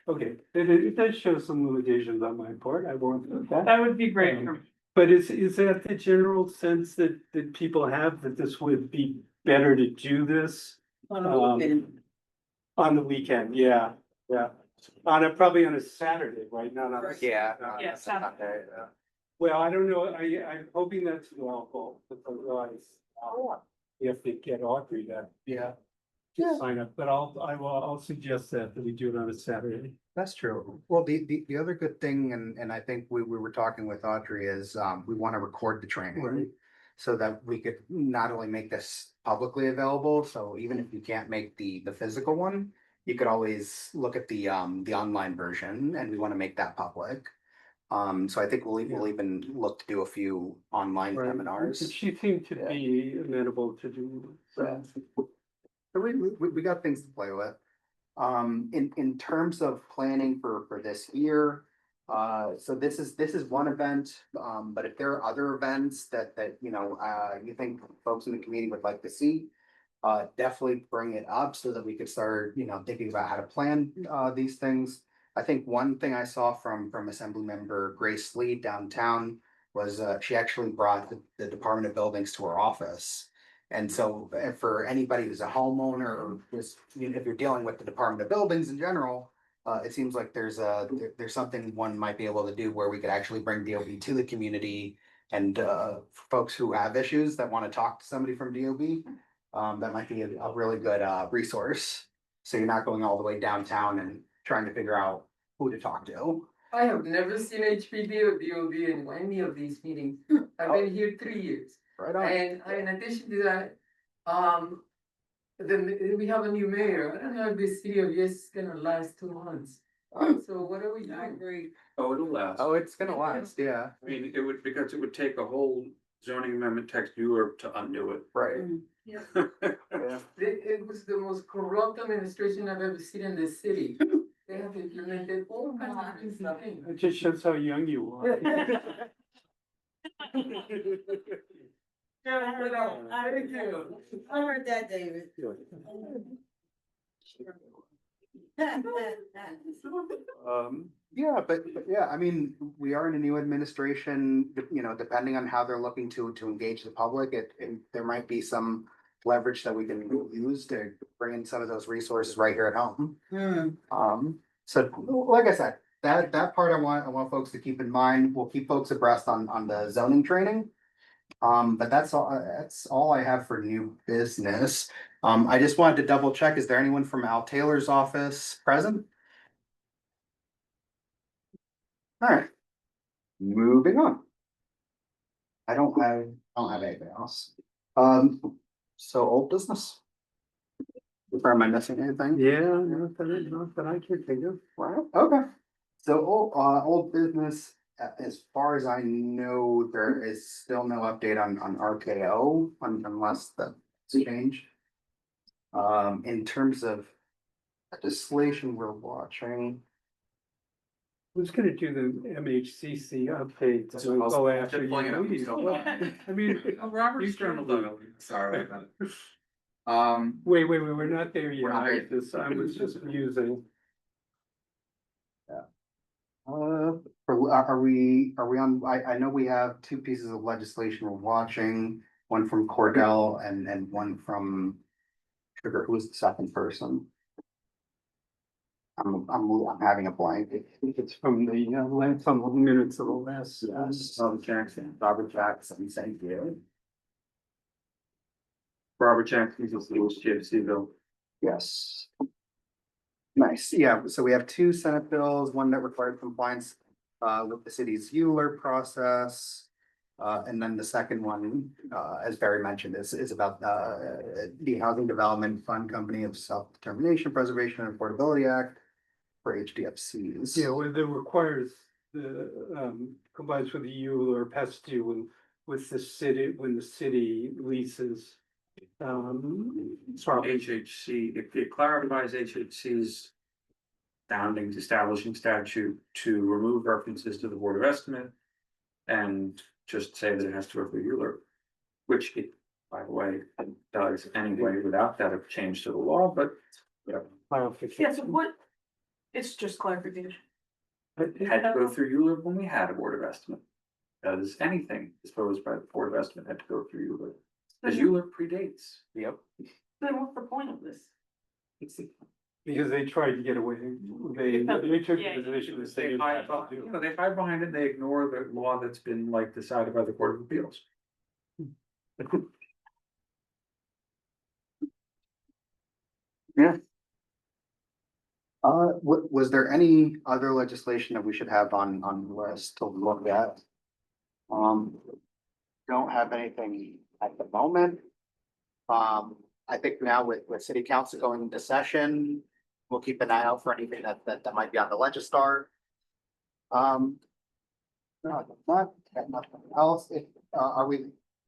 okay, it does show some limitations on my part, I won't. That would be great for me. But is that the general sense that people have, that this would be better to do this? On the weekend, yeah. Probably on a Saturday, right? Not on a. Yeah. Yeah, Saturday. Well, I don't know, I'm hoping that's lawful, but I realize you have to get Audrey to Yeah. sign up, but I'll suggest that we do it on a Saturday. That's true. Well, the other good thing, and I think we were talking with Audrey, is we want to record the training. Right. So that we could not only make this publicly available, so even if you can't make the physical one, you could always look at the online version, and we want to make that public. So I think we'll even look to do a few online Right. webinars. She seemed to be amenable to do that. So we got things to play with. In terms of planning for this year, so this is one event, but if there are other events that you think folks in the community would like to see, definitely bring it up so that we could start, thinking about how to plan these things. I think one thing I saw from Assemblymember Grace Lee downtown was she actually brought the Department of Buildings to her office. And so for anybody who's a homeowner, or just, if you're dealing with the Department of Buildings in general, it seems like there's something one might be able to do where we could actually bring DOB to the community, and folks who have issues that want to talk to somebody from DOB, that might be a really good resource. So you're not going all the way downtown and trying to figure out who to talk to. I have never seen HPD or DOB in any of these meetings. I've been here 3 years. Right on. And in addition to that, we have a new mayor. I don't know if this city of yes is gonna last 2 months. So what are we doing? Oh, it'll last. Oh, it's gonna last, yeah, I mean, it would, because it would take a whole zoning amendment text viewer to undo it. right. Yeah. Yeah. It was the most corrupt administration I've ever seen in this city. They have implemented all kinds of things. It just shows how young you are. Thank you. I heard that, David. Yeah, but yeah, I mean, we are in a new administration, you know, depending on how they're looking to engage the public, there might be some leverage that we can use to bring in some of those resources right here at home. So like I said, that part I want folks to keep in mind. We'll keep folks abreast on the zoning training. But that's all I have for new business. I just wanted to double check, is there anyone from Al Taylor's office present? All right, moving on. I don't have anything else. So old business. Or am I missing anything? Yeah, not that I can think of. Wow, okay. So old business, as far as I know, there is still no update on RKO unless that's changed. In terms of legislation we're watching. Who's gonna do the MHCC update? That's what I was- Oh, I'm after just pulling it up, you so- leave. I mean, Robert's you trying to can- look. Sorry about that. Wait, we're not there yet. We're not there. I was just musing. Are we on, I know we have two pieces of legislation we're watching, one from Cordell and one from Sugar, who was the second person? I'm having a blank. I think it's from the last, on the minutes of the last. Robert Jackson, thank you. Robert Jackson is the GFC bill. Yes. Nice, yeah, so we have two Senate bills, one that required compliance with the city's Euler process. And then the second one, as Barry mentioned, is about the Housing Development Fund Company of Self-Determination, Preservation and Affordability Act for HDFCs. Yeah, well, that requires the compliance with the Euler has to do with the city, when the city leases. Sorry, HHC, it clarifies HHC's founding establishing statute to remove references to the Board of Estimate and just say that it has to go through Euler, which it, by the way, does anyway without that change to the law, but Yeah, so clarification. what, it's just clarification. it had to go through Euler when we had a Board of Estimate. Does anything disposed by the Board of Estimate had to go through Euler? Because Euler predates. Yep. Then what's the point of this? Because they tried to get away, they took the position that They they hide, had to you do. know, they hide behind it, they ignore the law that's been like decided by the Court of Appeals. Yeah. Was there any other legislation that we should have on the list to look at? Don't have anything at the moment. I think now with city council going into session, we'll keep an eye out for anything that might be on the Legistar. No, nothing else. Are we,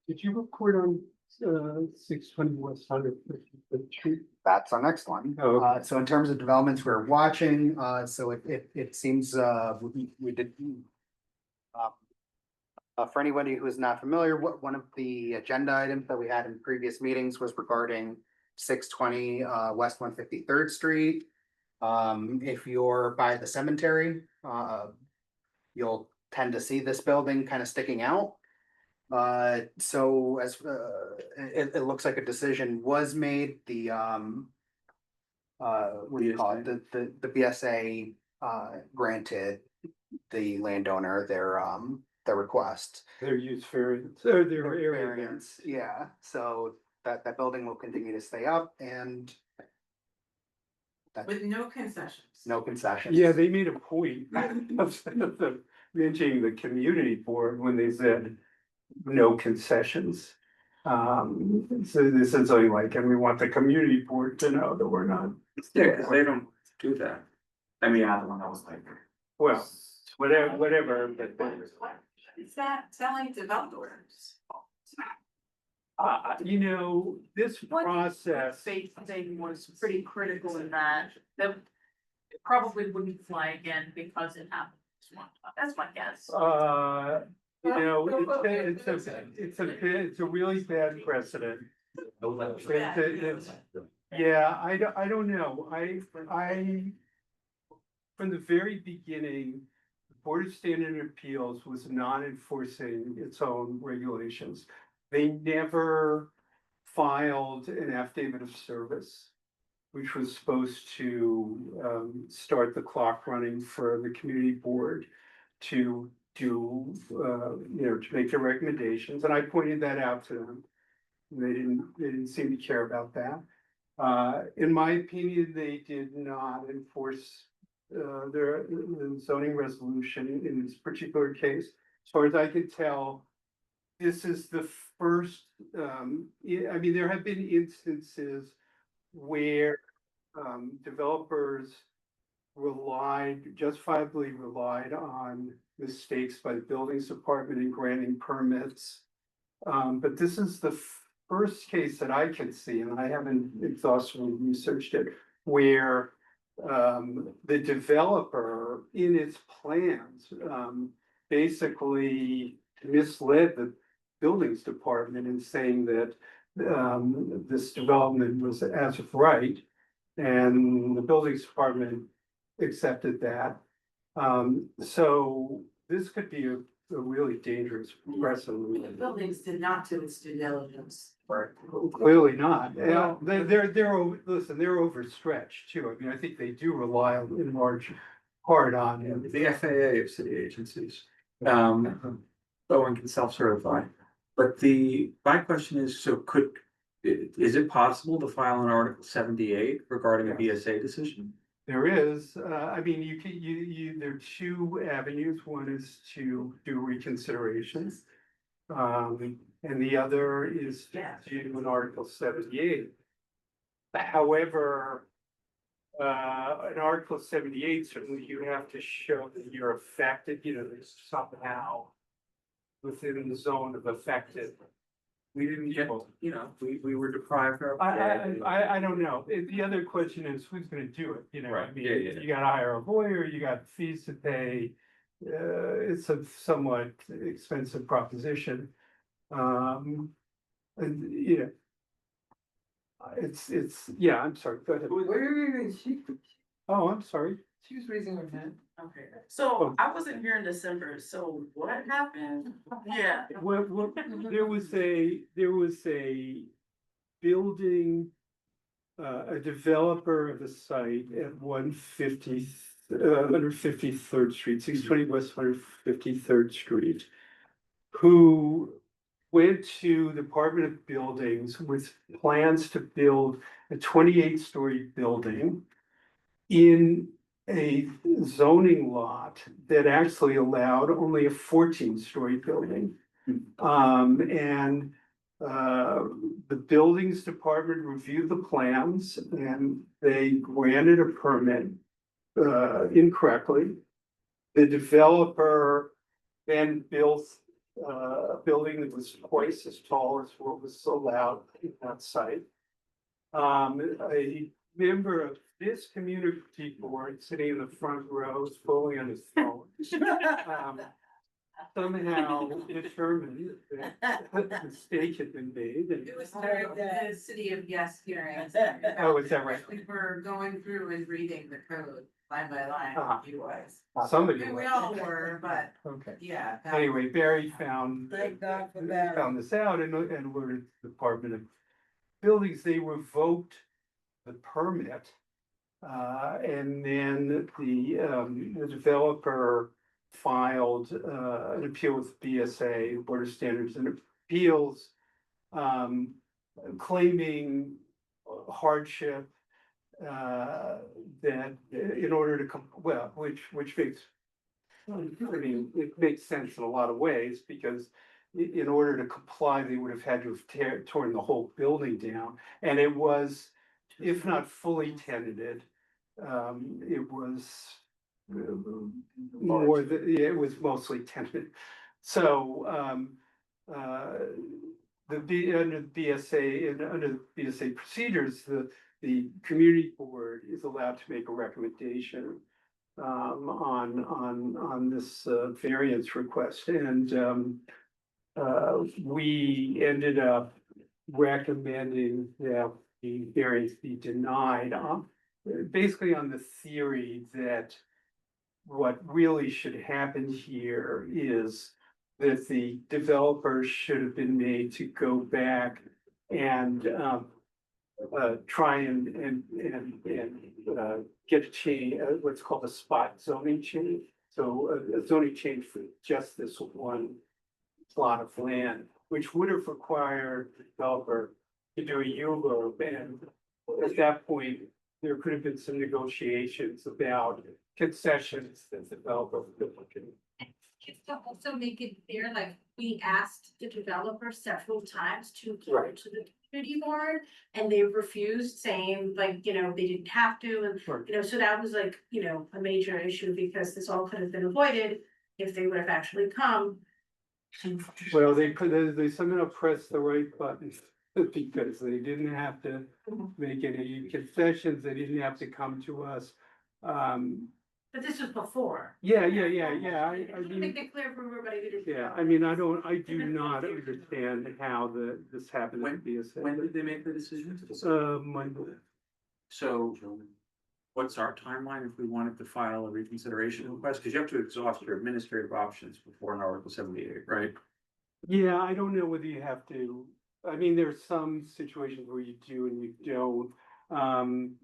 Did you report on 620 West 155th Street? that's our next one. Oh. So in terms of developments we're watching, so it seems, we did. For anybody who is not familiar, one of the agenda items that we had in previous meetings was regarding 620 West 153rd Street. If you're by the cemetery, you'll tend to see this building kind of sticking out. So as it looks like a decision was made, the what do you call it, the BSA granted the landowner their request. Their use variance, or their Their area variance, variance. yeah, so that building will continue to stay up and With no concessions. no concessions. Yeah, they made a point of mentioning the community board when they said, no concessions. So this is only like, and we want the community board to know that we're not, Yeah, 'cause they don't do that. I mean, I'm the one that was like. well, whatever, but. Is that telling developers? You know, this process, Faith thing was pretty critical in that, that it probably wouldn't fly again because it happened this one time. That's my guess. you know, it's a really bad precedent. Yeah, I don't know, from the very beginning, the Board of Standard Appeals was not enforcing its own regulations. They never filed an affidavit of service, which was supposed to start the clock running for the community board to do, to make their recommendations, and I pointed that out to them. They didn't seem to care about that. In my opinion, they did not enforce their zoning resolution in this particular case. As far as I can tell, this is the first, I mean, there have been instances where developers justifiably relied on mistakes by the buildings department in granting permits. But this is the first case that I can see, and I haven't exhaustively researched it, where the developer in its plans basically misled the buildings department in saying that this development was as of right, and the buildings department accepted that. So this could be a really dangerous precedent. Buildings did not do its due diligence. Clearly not. Yeah, listen, they're overstretched too. I mean, I think they do rely in large part on. The FAA of city agencies, no one can self-certify. But my question is, so is it possible to file an Article 78 regarding a BSA decision? There is, I mean, there are two avenues. One is to do reconsideration. And the other is to do an Article 78. However, in Article 78, certainly you have to show that you're affected, there's somehow within the zone of affected. We didn't get, we were deprived of. I don't know. The other question is who's gonna do it, I Right. mean, Yeah, yeah. you gotta hire a lawyer, you got fees to pay. It's a somewhat expensive proposition. And, yeah, I'm sorry, go ahead. Oh, I'm sorry. She was raising her hand. Okay, so I wasn't here in December, so what happened? Yeah. Well, there was a building, a developer of a site at 153rd Street, 620 West 153rd Street, who went to the Department of Buildings with plans to build a 28-story building in a zoning lot that actually allowed only a 14-story building. And the buildings department reviewed the plans and they granted a permit incorrectly. The developer then built a building that was twice as tall as what was allowed in that site. A member of this community board sitting in the front row, scrolling on his phone, somehow determined that a mistake had been made. And, It was during the city of yes hearings. oh, is that right? We were going through and reading the code line by line, you guys. Somebody. And we all were, but Okay. yeah. Anyway, Barry found Thank God for that. found this out and alerted the Department of Buildings. They revoked the permit. And then the developer filed an appeal with BSA, Board of Standards and Appeals, claiming hardship that in order to which makes, I mean, it makes sense in a lot of ways because in order to comply, they would have had to have torn the whole building down. And it was, if not fully tenanted, it was more than, yeah, it was mostly tenanted. So, under the BSA, and under the BSA procedures, the community board is allowed to make a recommendation on this variance request, and we ended up recommending that the variance be denied, basically on the theory that what really should happen here is that the developer should have been made to go back and try and get a change, what's called a spot zoning change. So a zoning change for just this one plot of land, which would have required the developer to do a U-loop, and at that point, there could have been some negotiations about concessions that the developer would have looked at. Just to also make it clear, like, we asked the developer several times to go Right. to the community board, and they refused, saying like, you know, they didn't have to, and Right. you know, so that was like, you know, a major issue, because this all could have been avoided if they would have actually come. Well, they somehow pressed the right button because they didn't have to make any concessions, they didn't have to come to us. But this was before. Yeah, I Make mean, it clear for everybody who didn't. yeah, I mean, I do not understand how this happened to be a. When did they make the decision? Monday. So what's our timeline if we wanted to file a reconsideration request? Because you have to exhaust your administrative options before an Article 78, right? Yeah, I don't know whether you have to, I mean, there's some situations where you do and you don't.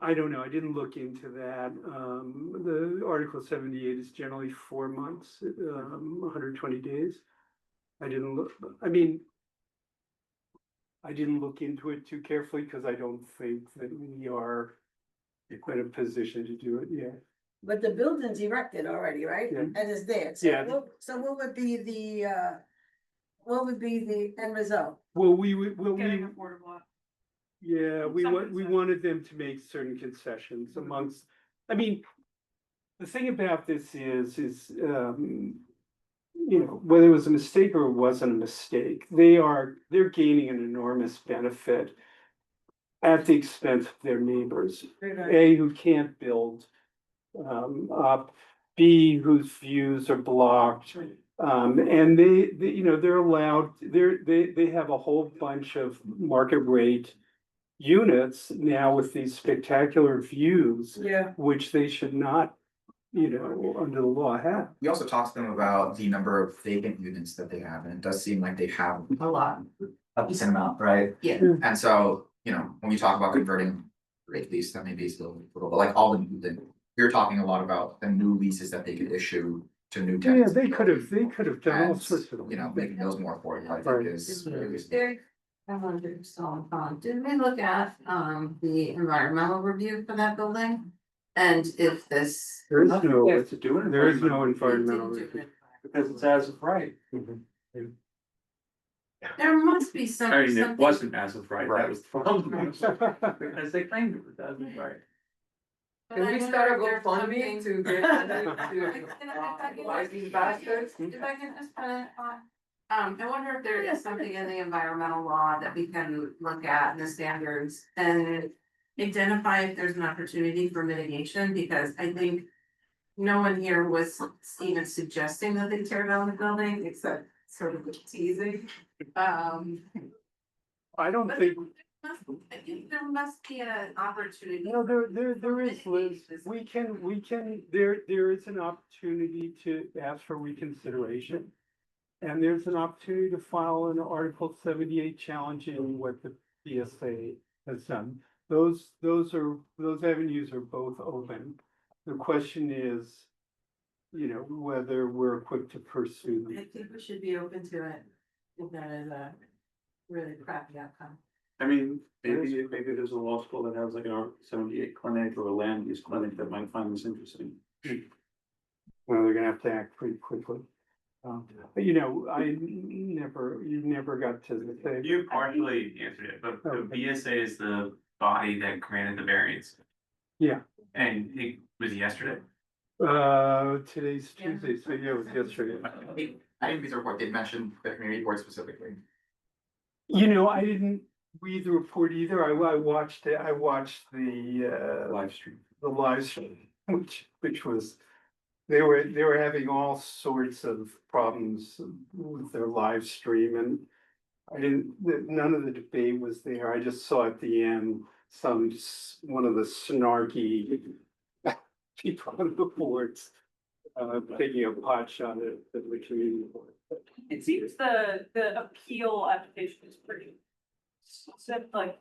I don't know, I didn't look into that. The Article 78 is generally 4 months, 120 days. I didn't look, I mean, I didn't look into it too carefully because I don't think that we are in a position to do it yet. But the building's erected already, right? Yeah. And it's there. So Yeah. so what would be the end result? Well, Getting affordable. yeah, we Something wanted them to make certain concessions amongst, I mean, the thing about this is, you know, whether it was a mistake or it wasn't a mistake, they're gaining an enormous benefit at the expense of their neighbors. A, who can't build up, B, whose views are blocked. And they, you know, they're allowed, they have a whole bunch of market rate units now with these spectacular views, Yeah. which they should not, you know, under the law have. We also talked to them about the number of vacant units that they have, and it does seem like they have a lot, a decent amount, right? Yeah. And so, you know, when we talk about converting rate lease, that may be still a little, but like all we're talking a lot about the new leases that they could issue to new Yeah, tenants. they could have done all And, sorts of. you know, making those more affordable, I Right. think is. Derek, I wonder, so, did we look at, the environmental review for that building? And if this. There is no, They have to do it. there is no It environmental didn't do review. it. Because it's as of right. There must be some. I mean, it something- wasn't as of right, that was the problem. As they claimed it was as of right. But Can I we wonder start a if there's GoFundMe something- to get I- to wise these bastards? If I can just put it on, I wonder if there is something in the environmental law that we can look at in the standards and identify if there's an opportunity for mitigation, because I think no one here was even suggesting that they tear down the building, except sort of teasing. I don't But think, I think there must be an opportunity. no, there is, Liz, we can, there is an opportunity to ask for reconsideration. And there's an opportunity to file an Article 78 challenging what the BSA has done. Those avenues are both open. The question is, you know, whether we're equipped to pursue I them. think we should be open to it, if that is a really crappy outcome. I mean, maybe there's a law school that has like an Article 78 clinic or a land use clinic that might find this interesting. Well, they're gonna have to act pretty quickly. You never got to the thing. You partially answered it, but the Okay. BSA is the body that granted the variance. Yeah, And it was yesterday. today's Tuesday, so yeah, it was yesterday. I didn't read the report, they mentioned the community board specifically. I didn't read the report either. I watched it. I watched the Live stream. the live stream, which was, they were having all sorts of problems with their live stream, and none of the debate was there. I just saw at the end one of the snarky people on the boards taking a pot shot at the community board. It seems the appeal application is pretty simple.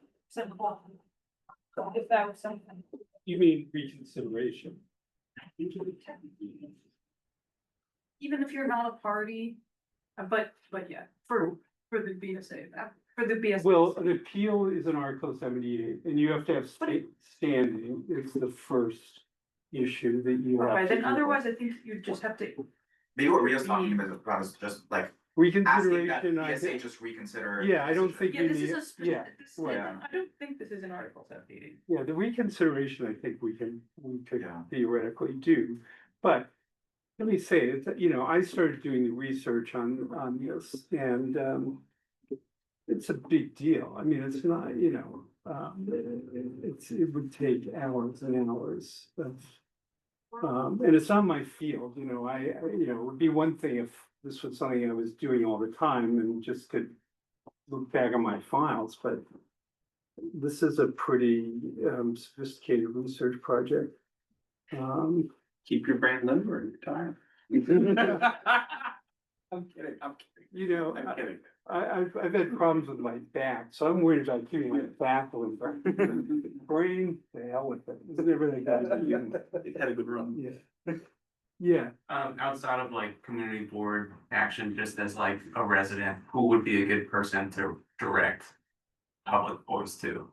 If that was something. You mean reconsideration? Even if you're not a party, but yeah, for the BSA, for the BSA. Well, an appeal is an Article 78, and you have to have standing. It's the first issue that you have. Right, to then do. otherwise, I think you just have to. Maybe what Rio's talking about is just like asking that Reconsideration, I BSA think. just reconsider. Yeah, I don't think Yeah, we this is need, a special, yeah, right. I don't think this is an Article 78. Yeah, the reconsideration, I think we could Yeah. theoretically do, but. Let me say, I started doing the research on this, and it's a big deal. I mean, it's not, it would take hours and hours of. And it's not my field, it would be one thing if this was something I was doing all the time and just could look back on my files, but this is a pretty sophisticated research project. Keep your brain limber in your time. I'm kidding. I'm kidding. I've had problems with my back, so I'm worried about keeping my back limber. Brain, the hell with it. Isn't everything It had a good run. Yeah. Yeah, Outside of like community board action, just as like a resident, who would be a good person to direct public voice to?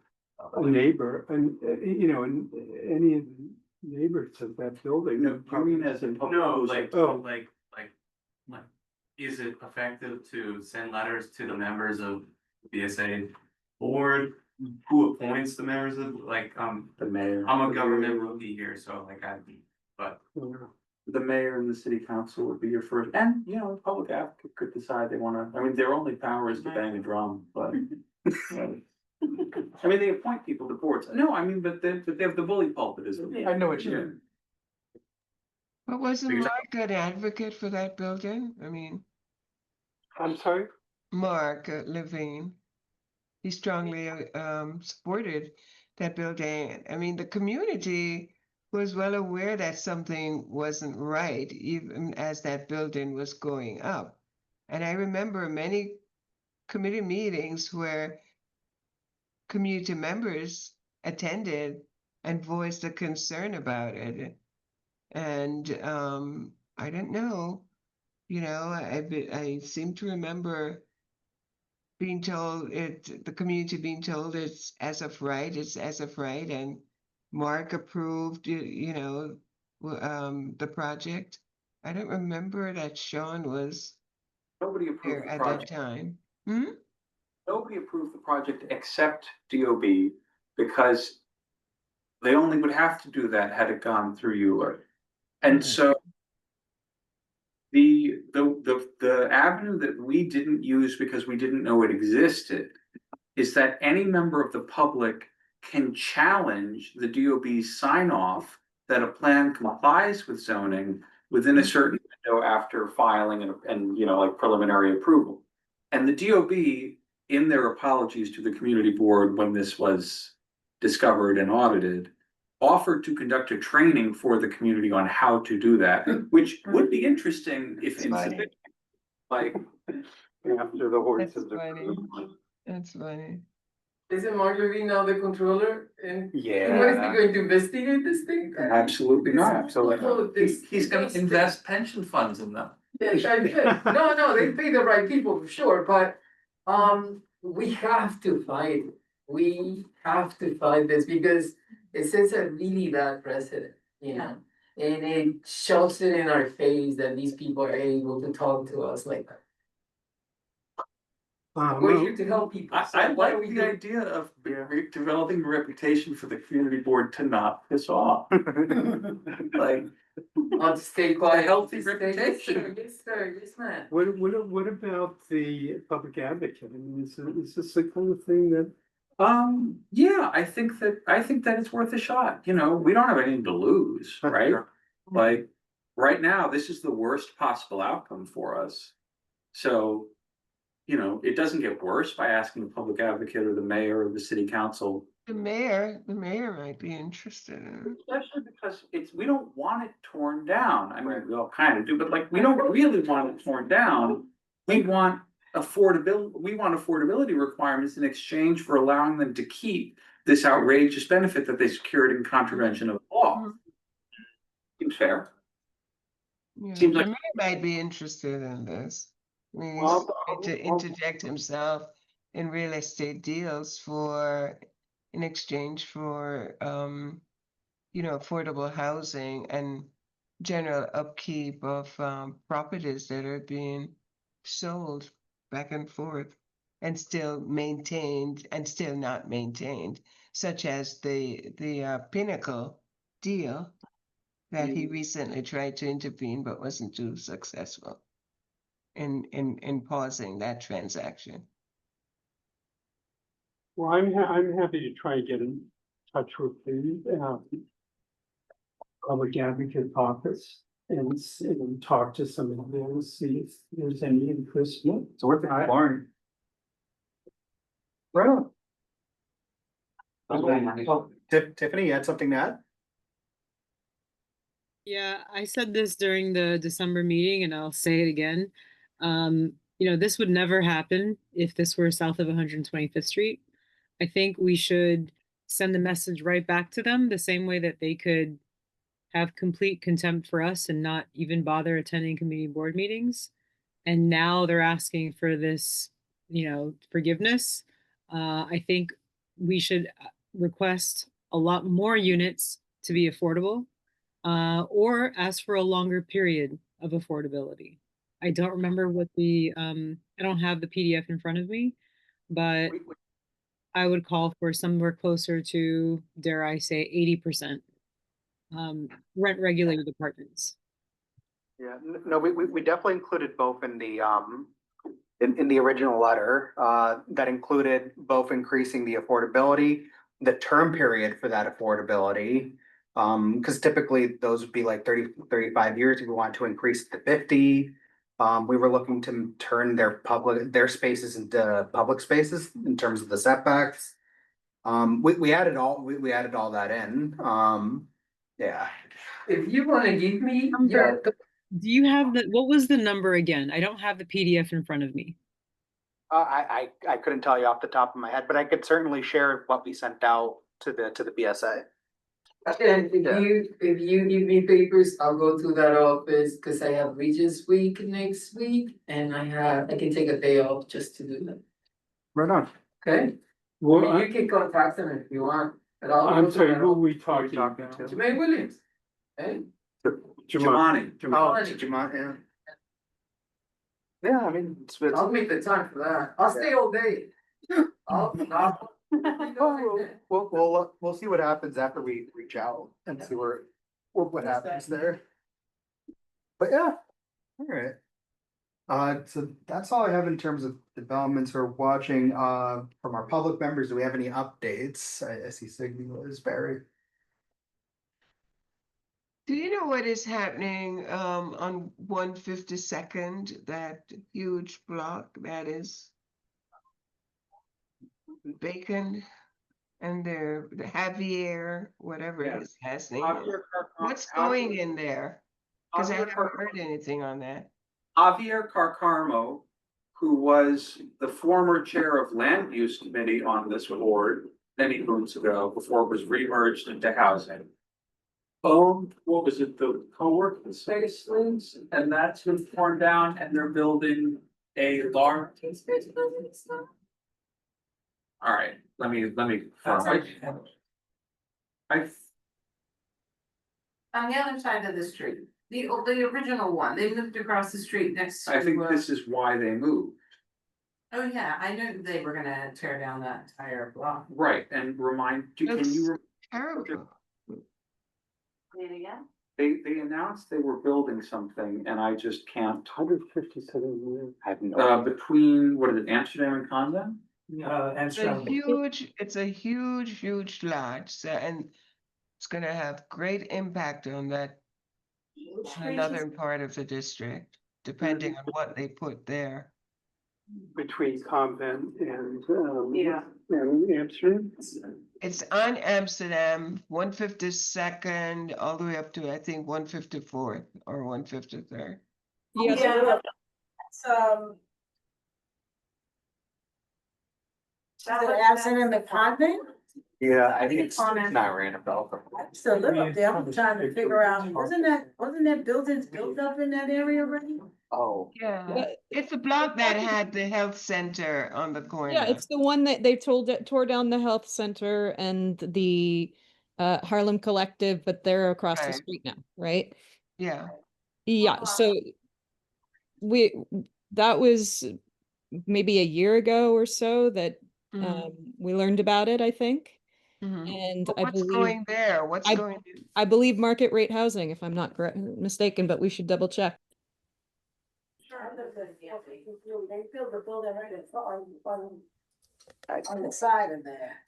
a neighbor, and and any of the neighbors of that building. No, you mean as a public No, voice? like, is it effective to send letters to the members of the BSA board? Who appoints the members of, The mayor. I'm a government rookie here, so but The mayor and the city council would be your first, and, the public advocate could decide they wanna, their only power is to bang a drum, but. They appoint people to boards. No, but they have the bully pulpit, isn't it? I know what you mean. But wasn't Because- Mark an advocate for that building? I mean, I'm sorry? Mark Levine, he strongly supported that building. I mean, the community was well aware that something wasn't right, even as that building was going up. And I remember many committee meetings where community members attended and voiced a concern about it. And I don't know, I seem to remember being told the community being told it's as of right, and Mark approved, the project. I don't remember that Sean was Nobody approved there the at that project. time. Nobody approved the project except DOB because they only would have to do that had it gone through Euler. And Right. so the avenue that we didn't use because we didn't know it existed is that any member of the public can challenge the DOB's sign off that a plan complies with zoning within a certain window after filing and like preliminary approval. And the DOB, in their apologies to the community board when this was discovered and audited, offered to conduct a training for the community on how to do that, which would be interesting if That's funny. insufficient. Like, After the horses. That's funny. That's funny. Isn't Mark Levine now the controller and what is he yeah, going to investigate this thing? absolutely not. So like, Oh, this- he's gonna invest pension funds in them. Yeah, I bet. No, they pay the right people, for sure, but, we have to fight. We have to fight this because it sets a really bad precedent, And it shoves it in our face that these people are able to talk to us like that. We're here to help people. I So why like don't we the do- idea of developing a reputation for the community board to not piss off. Like, I'll just stay quiet. healthy Just stay- reputation. Yes, sir, yes, man. What about the public advocate? I mean, is this the kind of thing that? Yeah, I think that it's worth a shot, you know, we don't have anything to lose, right? Like, right now, this is the worst possible outcome for us. So, you know, it doesn't get worse by asking the public advocate or the mayor or the city council. The mayor might be interested in it. Especially because we don't want it torn down. I mean, we all kind of do, but like, we don't really want it torn down. We want affordability requirements in exchange for allowing them to keep this outrageous benefit that they secured in contravention of law. Seems fair. Yeah, Seems the like- mayor might be interested in this. I mean, he's Well, trying to interject himself in real estate deals in exchange for, affordable housing and general upkeep of, properties that are being sold back and forth and still maintained and still not maintained, such as the Pinnacle deal that he recently tried to intervene but wasn't too successful in pausing that transaction. Well, I'm happy to try and get in touch with the public advocate office and talk to some of them, see if there's any interest. It's worth exploring. Right on. Tiffany, you had something to add? Yeah, I said this during the December meeting and I'll say it again. This would never happen if this were south of 125th Street. I think we should send the message right back to them the same way that they could have complete contempt for us and not even bother attending community board meetings. And now they're asking for this, forgiveness. I think we should request a lot more units to be affordable, or ask for a longer period of affordability. I don't remember I don't have the PDF in front of me, but I would call for somewhere closer to, dare I say, 80% rent regulated apartments. Yeah, no, we definitely included both in the in the original letter, that included both increasing the affordability, the term period for that affordability. Because typically those would be like 35 years. If we want to increase it to 50. We were looking to turn their spaces into public spaces in terms of the setbacks. We added all that in. Yeah. If you wanna give me, Do you have what was the number again? I don't have the PDF in front of me. I couldn't tell you off the top of my head, but I could certainly share what we sent out to the BSA. And if you give me papers, I'll go to that office, cause I have Regents Week next week, and I can take a day off just to do that, Right on. okay? I Well, mean, you can contact them if you want, but I'll. I'm go to sorry, that who are office. we talking about? Jermaine Williams, hey? Jemani. Jamont, yeah. Yeah, I mean, I'll make the time for that, I'll stay all day. I'll. we'll see what happens after we reach out and see what happens there. But yeah, all right. So that's all I have in terms of developments we're watching, from our public members. Do we have any updates? I see Signal is buried. Do you know what is happening on 152nd, that huge block that is vacant? And the Javier, whatever Yeah. his last name is. What's going in there? Cause I haven't heard anything on that. Javier Carcarmo, who was the former chair of land use committee on this board many moons ago, before it was remerged into housing. What was it, the co-working space things, and that's been torn down and they're building a large. All right, let me. On the other side of the street, the original one, they moved across the street next to. I think this is why they moved. Oh, yeah, I knew they were gonna tear down that entire block. Right, and can you? Terrible. Say it again? They announced they were building something and I just can't. 157 years. I have no. Between, what is it, Amsterdam and Condon? It's a huge lot, so, and it's gonna have great impact on that another part of the district, depending on what they put there. Between Convent and, Yeah. and Amsterdam. It's on Amsterdam, 152nd, all the way up to, I think, 154th or 153rd. Yeah. It's, is it Amsterdam and Convent? Yeah, I think it's not random developer. I used to live up there, I'm trying to figure out, wasn't that buildings built up in that area already? Oh. Yeah, it's a block that had the health center on the corner. Yeah, it's the one that they tore down the health center and the Harlem Collective, but they're across the Right. street now, right? Yeah. Yeah, so that was maybe a year ago or so that we learned about it, I think. And But I what's believe going there? What's going? I believe market rate housing, if I'm not mistaken, but we should double check. They built the building right on the side of there.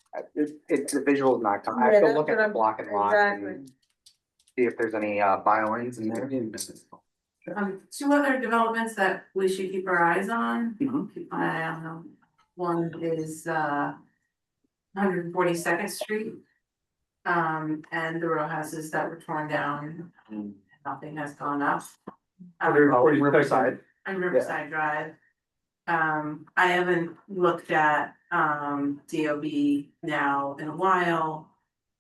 It's the visual is not, I Yeah, have to that's look at what the I'm- block and lot exactly. and see if there's any violins in there. Two other developments that we should keep our eyes on. Mhm. Keep my eye on them. One is 142nd Street. And the row houses that were torn down, nothing has gone up. Riverside. On Riverside Drive. I haven't looked at DOB now in a while.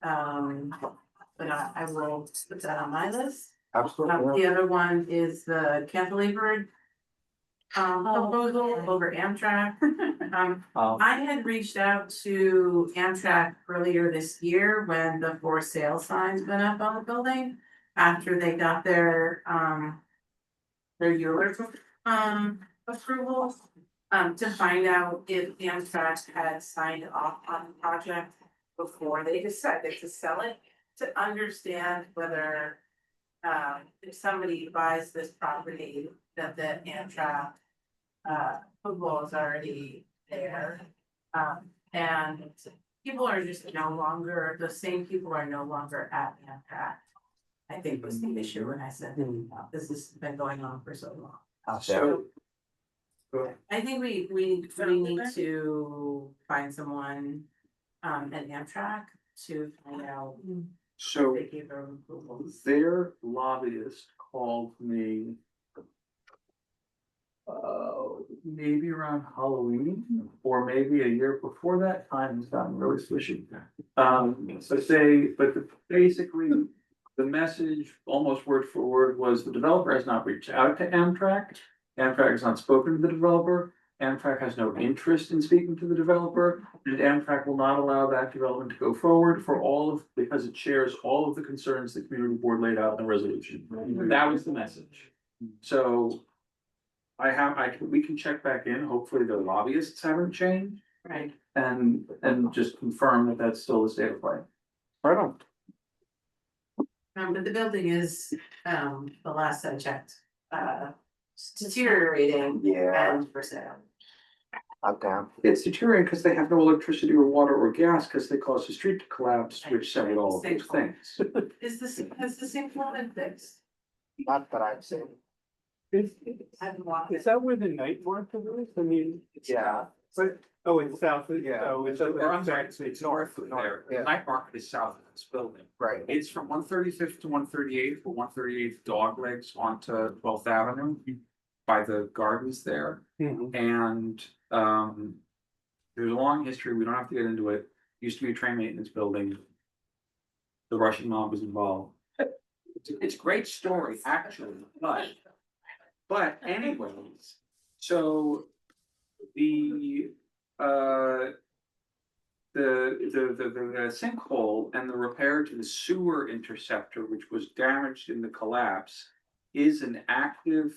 But I will put that on my list. Absolutely. The other one is the cantilevered proposal over Amtrak. I had reached out to Amtrak earlier this year when the for sale signs went up on the building. After they got their Euler approval. To find out if Amtrak had signed off on the project before they decided to sell it. To understand whether if somebody buys this property, that the Amtrak approval is already there. And people are just no longer, the same people are no longer at Amtrak. I think was the issue when I said, this has been going on for so long. So. I think we need to find someone at Amtrak to find out. So They gave their approvals. their lobbyist called me. Maybe around Halloween, or maybe a year before that. Time has gotten really swishy. But basically, the message, almost word for word, was the developer has not reached out to Amtrak. Amtrak has not spoken to the developer. Amtrak has no interest in speaking to the developer, and Amtrak will not allow that development to go forward because it shares all of the concerns the community board laid out in the resolution. That was the message. So we can check back in, hopefully the lobbyists haven't changed. Right. And just confirm that that's still the state of play. Right on. But the building is, the last I checked, deteriorating. Yeah. And for sale. I'm down. It's deteriorating because they have no electricity or water or gas because they caused the street to collapse, which severed all of those things. Has the same floor been fixed? Not that I've seen. Is I've walked it. that where the night market is? I mean. Yeah. But, oh, it's south, Yeah. oh, it's. It's north of there. The night market is south of this building. Right. It's from 135th to 138th, or 138th dog legs onto 12th Avenue by the gardens there. Mhm. And there's a long history. We don't have to get into it. Used to be a train maintenance building. The Russian mob was involved. It's a great story, actually, but anyways, so the the sinkhole and the repair to the sewer interceptor, which was damaged in the collapse, is an active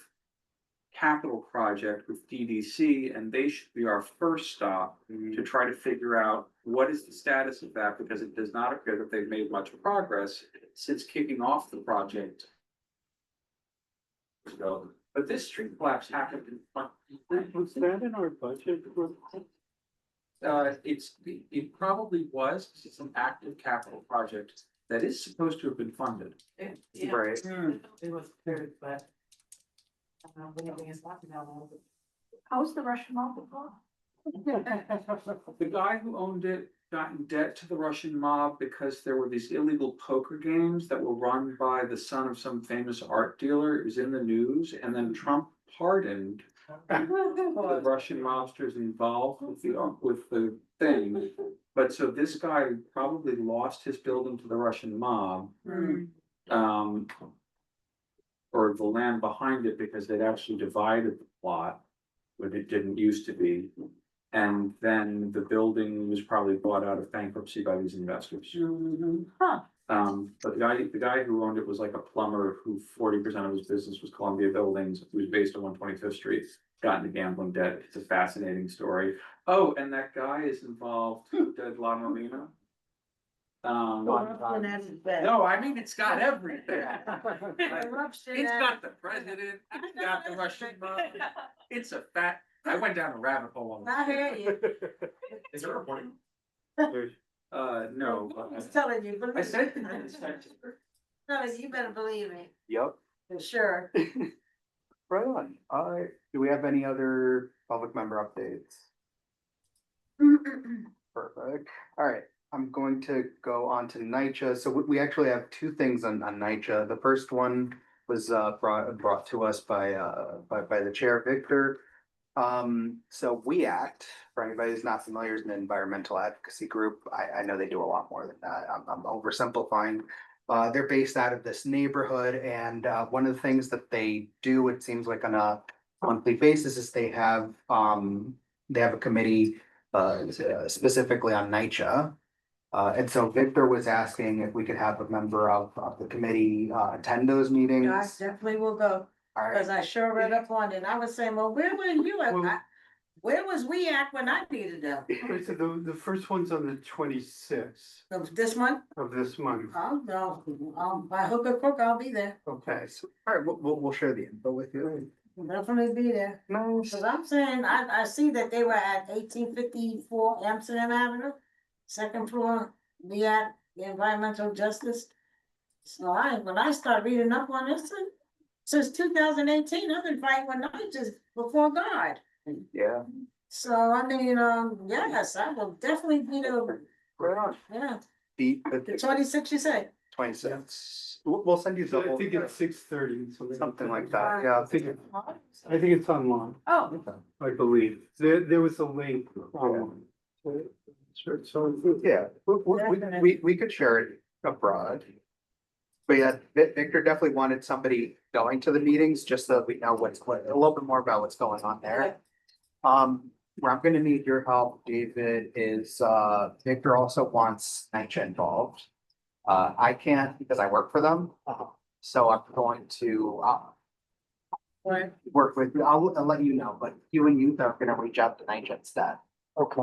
capital project with DDC, and they should be our first stop to try to figure out what is the status of that, because it does not appear that they've made much progress since kicking off the project. But this street collapse happened in. Was that in our budget? It probably was, 'cause it's an active capital project that is supposed to have been funded. Right. It was good, but. Nothing is talking about it. How's the Russian mob before? The guy who owned it got in debt to the Russian mob because there were these illegal poker games that were run by the son of some famous art dealer. It was in the news, and then Trump pardoned the Russian mobsters involved with the thing. But so this guy probably lost his building to the Russian mob. Or the land behind it, because they'd actually divided the plot, but it didn't used to be. And then the building was probably bought out of bankruptcy by these investors. Huh. But the guy who owned it was like a plumber who 40% of his business was Columbia Buildings, who was based on 125th Street, got into gambling debt. It's a fascinating story. Oh, and that guy is involved with La Marina. No, I mean, it's got everything. It's got the president, it's got the Russian mob. It's a fat, I went down a rabbit hole on I hear you. Is there a recording? No. He's telling you, believe I said. Telling you better believe me, Yep, for sure. right on. Do we have any other public member updates? Perfect. All right, I'm going to go on to NYCHA. So we actually have two things on NYCHA. The first one was brought to us by the chair, Victor. So We Act, for anybody who's not familiar, is an environmental advocacy group. I know they do a lot more than that. I'm oversimplifying. They're based out of this neighborhood, and one of the things that they do, it seems like on a monthly basis, is they have a committee specifically on NYCHA. And so Victor was asking if we could have a member of the committee attend those meetings. I definitely will go, All cause right, I sure read up on it, and I was saying, well, where were you at? Well- Where was we at when I needed them? So the first one's on the 26th Of this month? of this month. I'll go, by hook or crook, I'll be there, okay, so, all right, we'll share the info with you. I'll definitely be there. Nice. Cause I'm saying, I see that they were at 1854 Amsterdam Avenue, second floor, we at the environmental justice. So when I start reading up on this, since 2018, I've been fighting with NYCHA before God. Yeah. So I mean, yes, I will definitely be there, Right on. yeah, The the 26th, you say? 26. We'll send you the I whole, think it's 6:30. something like that, yeah. I think it's online, Oh, I believe. There was a link. Sure, so. Yeah, we could share it abroad. But yeah, Victor definitely wanted somebody going to the meetings, just so that we know a little bit more about what's going on there. Where I'm gonna need your help, David, is Victor also wants NYCHA involved. I can't because I work for them, so I'm going to work with, I'll let you know, but you and youth are gonna reach out to NYCHA instead. Okay,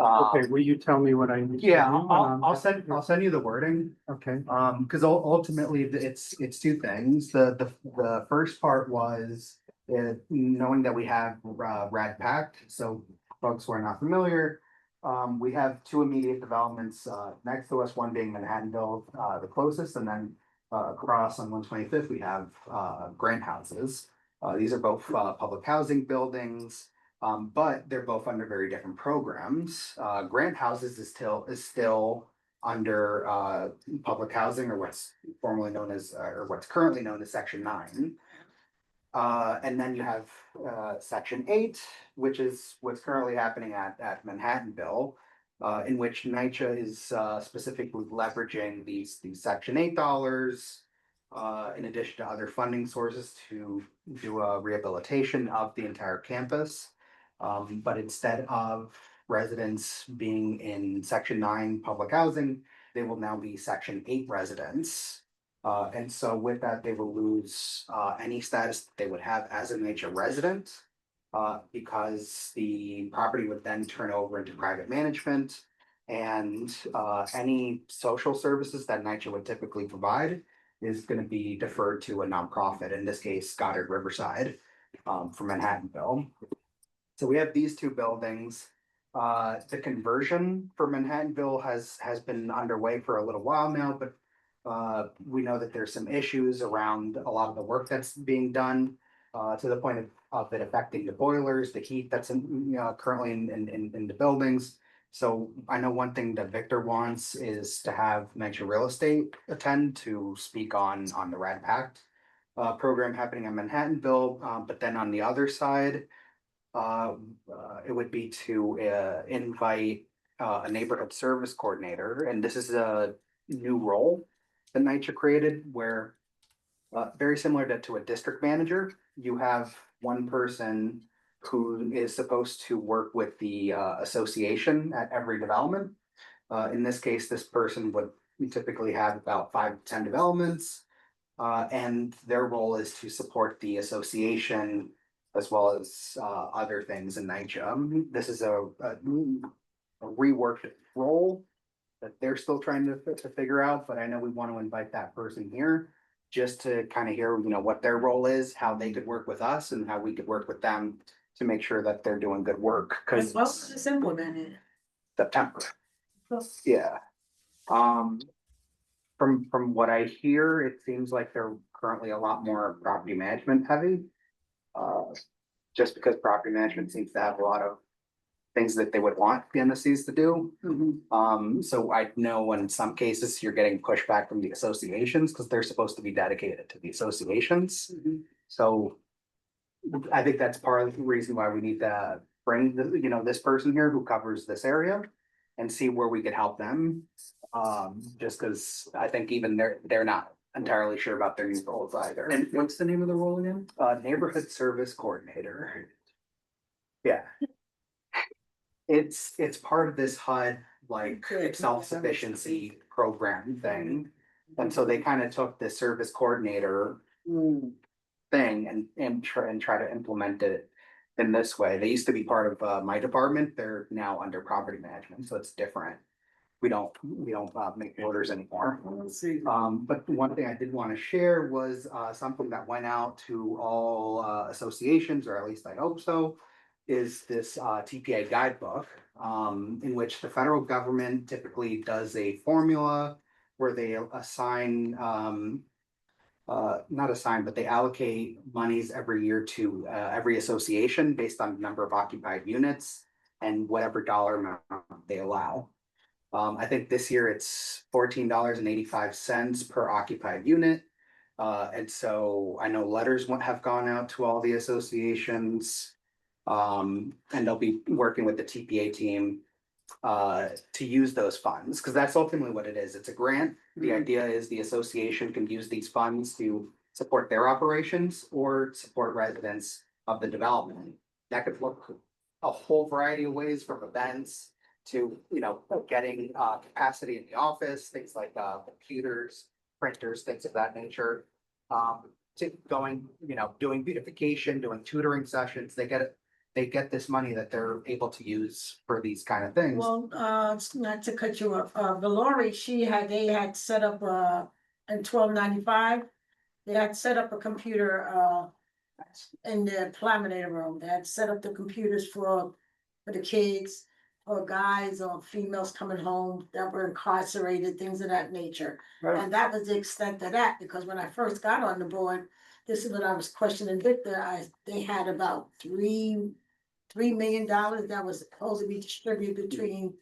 okay, will you tell me what I need? to Yeah, do? I'll send you the wording. Okay, Cause ultimately it's two things. The first part was knowing that we have Rad Pack, so folks who are not familiar. We have two immediate developments next to us, one being Manhattanville, the closest, and then across on 125th, we have Grant Houses. These are both public housing buildings. But they're both under very different programs. Grant Houses is still under public housing, or what's formerly known as, or what's currently known as Section 9. And then you have Section 8, which is what's currently happening at Manhattanville, in which NYCHA is specifically leveraging these Section 8 dollars. In addition to other funding sources to do a rehabilitation of the entire campus. But instead of residents being in section 9 public housing, they will now be section 8 residents. And so with that, they will lose any status that they would have as a NYCHA resident. Because the property would then turn over into private management. And any social services that NYCHA would typically provide is gonna be deferred to a nonprofit, in this case, Goddard Riverside, from Manhattanville. So we have these two buildings. The conversion for Manhattanville has been underway for a little while now, but we know that there's some issues around a lot of the work that's being done, to the point of it affecting the boilers, the heat that's currently in the buildings. So I know one thing that Victor wants is to have NYCHA Real Estate attend to speak on the Rad Pact program happening in Manhattanville, but then on the other side, it would be to invite a neighborhood service coordinator, and this is a new role that NYCHA created where very similar to a district manager, you have one person who is supposed to work with the association at every development. In this case, this person would typically have about 5 to 10 developments. And their role is to support the association as well as other things in NYCHA. This is a reworked role that they're still trying to figure out, but I know we want to invite that person here just to kind of hear, what their role is, how they could work with us and how we could work with them to make sure that they're doing good work, because What's this implemented? September. Yeah. From what I hear, it seems like they're currently a lot more property management heavy. Just because property management seems to have a lot of things that they would want the NSCs to do. So I know in some cases you're getting pushback from the associations because they're supposed to be dedicated to the associations. So I think that's part of the reason why we need to bring this person here who covers this area and see where we could help them. Just because I think even they're not entirely sure about their new roles either. And what's the name of the role again? Neighborhood service coordinator. Yeah. It's part of this HUD like self-sufficiency program thing. And so they kind of took the service coordinator thing and try to implement it in this way. They used to be part of my department. They're now under property management, so it's different. We don't make orders anymore. But one thing I did want to share was something that went out to all associations, or at least I hope so, is this TPA guidebook, in which the federal government typically does a formula where they assign, not assign, but they allocate monies every year to every association based on the number of occupied units and whatever dollar amount they allow. I think this year it's $14.85 per occupied unit. And so I know letters have gone out to all the associations. And they'll be working with the TPA team to use those funds, because that's ultimately what it is. It's a grant. The idea is the association can use these funds to support their operations or support residents of the development. That could look a whole variety of ways, from events to, getting capacity in the office, things like computers, printers, things of that nature. To going, doing beautification, doing tutoring sessions. They get this money that they're able to use for these kind of things. Well, not to cut you off, Valori, they had set up in 1295. They had set up a computer in the laminator room. They had set up the computers for the kids, or guys or females coming home that were incarcerated, things of that nature. Right. And that was the extent of that, because when I first got on the board, this is what I was questioning Victor. They had about $3 million that was supposed to be distributed between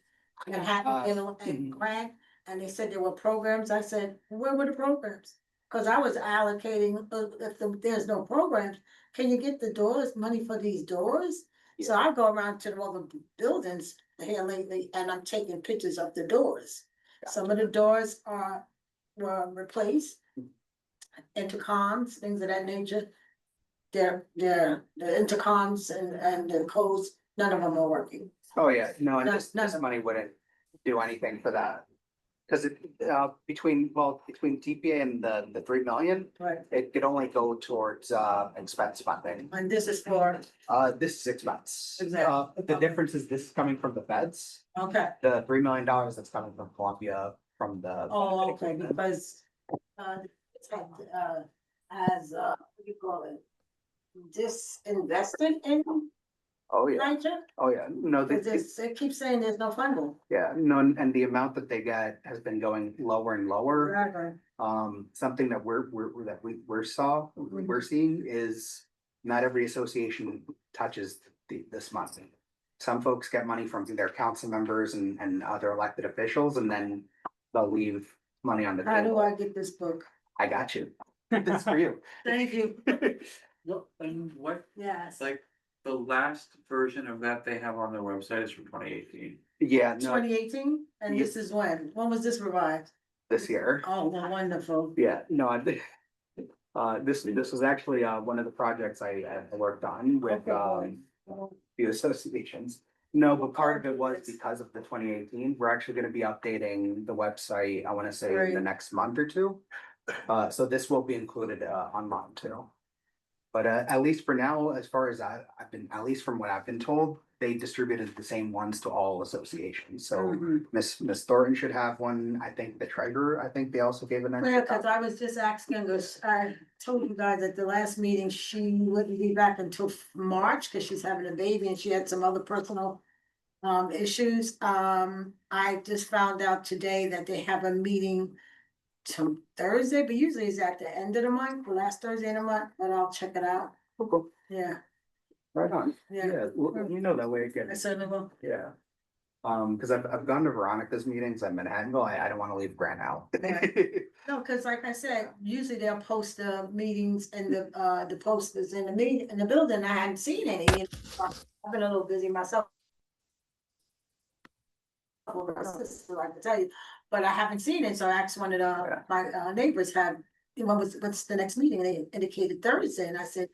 Manhattan and Grant. And they said there were programs. I said, where were the programs? Because I was allocating, if there's no programs, can you get the doors, money for these doors? So I go around to all the buildings here lately, and I'm taking pictures of the doors. Some of the doors were replaced, intercoms, things of that nature. The intercoms and the codes, none of them are working. Oh, yeah, no, and That's- this money wouldn't do anything for that. Cause it, between TPA and the 3 million, Right, it could only go towards, expense funding. and this is for, This is expense. Exactly. The difference is this is coming from the feds, okay, the $3 million that's coming from Columbia, from the. oh, okay, because, it's had, what do you call it? Disinvested in Oh, yeah, Niger? oh, yeah, no, Cause it keeps saying there's no funding. yeah, no, and the amount that they get has been going lower and lower. Exactly. Something that we're seeing is not every association touches this money. Some folks get money from their council members and other elected officials, and then they'll leave money on the How do table. I get this book? I got you. This is for you. Thank you. Well, and what, Yes. like, the last version of that they have on their website is from 2018. Yeah, no, 2018, and this is when was this revised? this year. Oh, well, wonderful. Yeah, no, this was actually, one of the projects I worked on with, Okay, the associations. No, but part of it was because of the 2018, we're actually gonna be updating the website, I wanna say in the Right. next month or two. So this will be included, online too. But, at least for now, as far as I've been, at least from what I've been told, they distributed the same ones to all associations, so. Mhm. Miss Thornton should have one, I think the treasurer, I think they also gave an Yeah, extra cause I was just asking, cause I told you guys at the last meeting, she wouldn't be back until March, cause she's having a baby and she had some other personal. Issues, I just found out today that they have a meeting. To Thursday, but usually it's at the end of the month, the last Thursday in the month, but I'll check it out, Cool. yeah, Right on. yeah. You know that way I again. certainly will. Yeah. Cause I've gone to Veronica's meetings at Manhattanville. I don't wanna leave Grant out. No, cause like I said, usually they'll post the meetings and the posters in the building, I hadn't seen any. I've been a little busy myself. With my sister, I can tell you, but I haven't seen it, so I asked one of my neighbors have, what's the next meeting, and they indicated Thursday, and I said.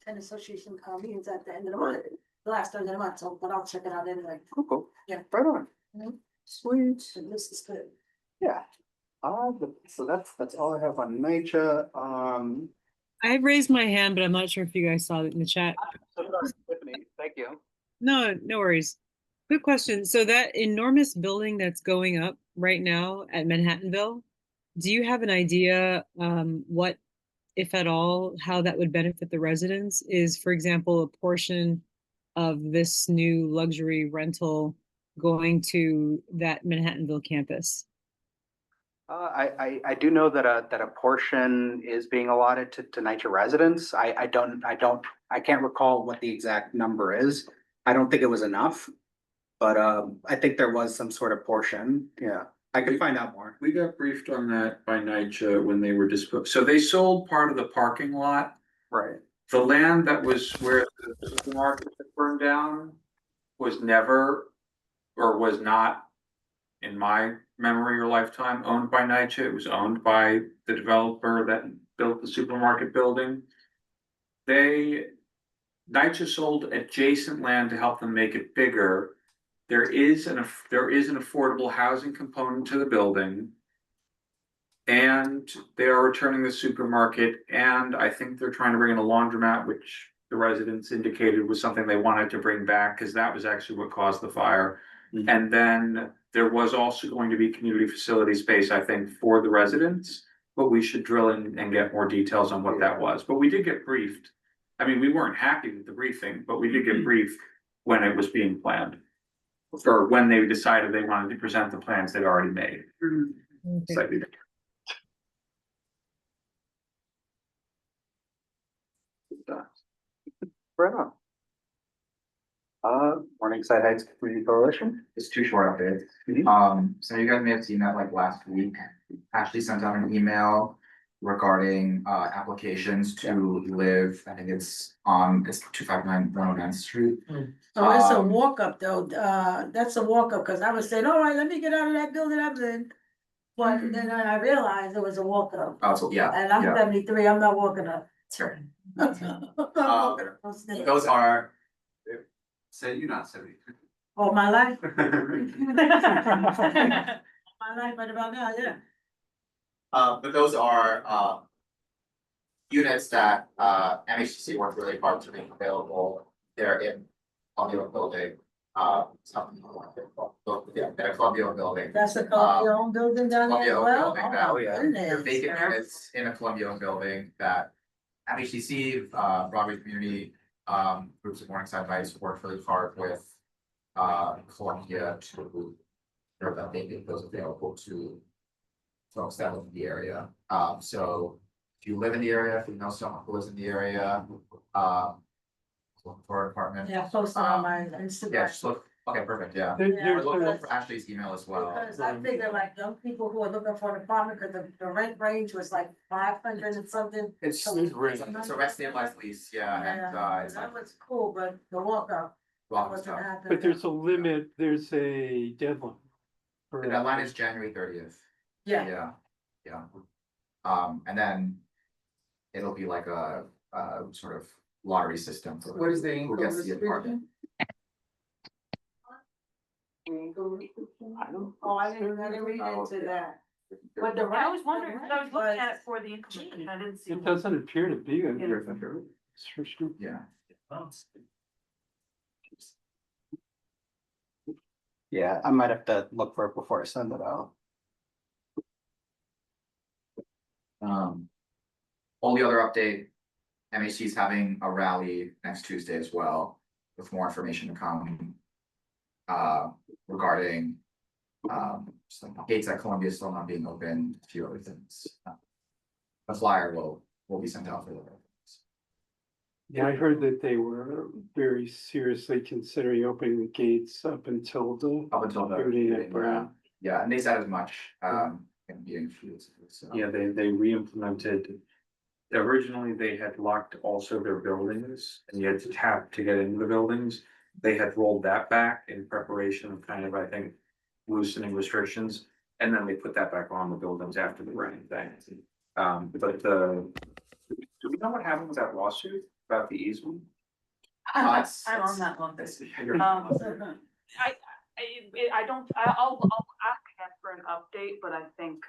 Tenant association meetings at the end of the month, the last Thursday of the month, so, but I'll check it out anyway. Cool. Yeah. Right on. Mhm. Sweet. So this is good. Yeah. So that's all I have on NYCHA. I raised my hand, but I'm not sure if you guys saw it in the chat. Tiffany, thank you. No, no worries. Quick question. So that enormous building that's going up right now at Manhattanville, do you have an idea what, if at all, how that would benefit the residents? Is, for example, a portion of this new luxury rental going to that Manhattanville campus? I do know that a portion is being allotted to NYCHA residents. I can't recall what the exact number is. I don't think it was enough. But I think there was some sort of portion. Yeah, I could find out more. We got briefed on that by NYCHA when they were disposed, so they sold part of the parking lot. Right. The land that was where the supermarket burned down was never, or was not, in my memory or lifetime, owned by NYCHA. It was owned by the developer that built the supermarket building. NYCHA sold adjacent land to help them make it bigger. There is an affordable housing component to the building. And they are returning the supermarket, and I think they're trying to bring in a laundromat, which the residents indicated was something they wanted to bring back, because that was actually what caused the fire. Mhm. And then there was also going to be community facility space, I think, for the residents. But we should drill in and get more details on what that was, but we did get briefed. I mean, we weren't happy with the briefing, but we did get briefed when it was being planned. Or when they decided they wanted to present the plans they'd already made. Okay. Slightly different. Right on. Morningside Heights Community Coalition. Just two short updates. So you guys may have seen that like last week, Ashley sent out an email regarding applications to live, I think it's 259 109th Street. Oh, it's a walk up though, that's a walk up, cause I was saying, all right, let me get out of that building I'm in. But then I realized it was a walk up, Oh, so yeah, and I'm 73, I'm not walking up. sure. I'm walking up. Those are, Say you're not 70. All my life. My life, right about now, yeah. But those are, units that, MHTC worked really hard to make available. They're in Columbia building, something, yeah, in a Columbia building. That's a Columbia owned building down there as Columbia well? building Oh, that- my They're goodness. vacant units in a Columbia building that MHTC, Broadway Community, groups of Morningside Heights worked really hard with. Columbia to, or that they make those available to. Folks that live in the area, so if you live in the area, if you know someone who lives in the area, look for an apartment. Yeah, I posted on my Yeah, Instagram. just look, okay, perfect, yeah. There's Look for Ashley's email as well. Because I figure like young people who are looking for an apartment, because the rent range was like 500 and something. It's So- a rent stabilized lease, yeah, and it's That like, was cool, but the walkout welcome wasn't stuff. happening. But there's a limit, there's a deadline. for- The deadline is January 30th. Yeah, Yeah. And then it'll be like a sort of lottery system for What is the who income gets the apartment. restriction? I don't. oh, I didn't read into that. But the I rent. was wondering, because I was looking at it for the income, and I didn't see. It doesn't appear to be a Yeah. restriction. Yeah. Yeah, I might have to look for it before I send it out. Only other update, MHC is having a rally next Tuesday as well, with more information to come. Regarding, some gates at Columbia still not being open, a few other things. The flyer will be sent out for the. Yeah, I heard that they were very seriously considering opening the gates up until the. Up until the shooting at shooting, Brown. yeah, and they said as much, in being shoots, so. Yeah, they re-implemented. Originally, they had locked also their buildings and you had to tap to get into the buildings. They had rolled that back in preparation of kind of, I think, loosening restrictions. And then they put that back on the buildings after the rain thing. But do we know what happened with that lawsuit about the easement? I'm on that one. I don't, I'll ask again for an update, but I think,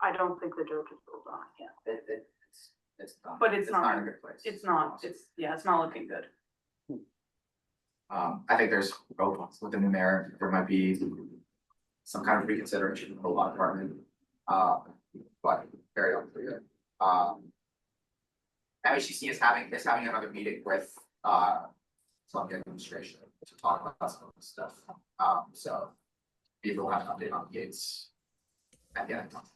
I don't think the joke is ruled on yet. It's not. But it's not- in a good place. It's not, it's not looking good. I think there's, with the new mayor, there might be some kind of reconsideration of the law department. But very unclear. MHCC is having another meeting with, Columbia administration to talk about some of this stuff. So maybe we'll have an update on the gates at the end of the month.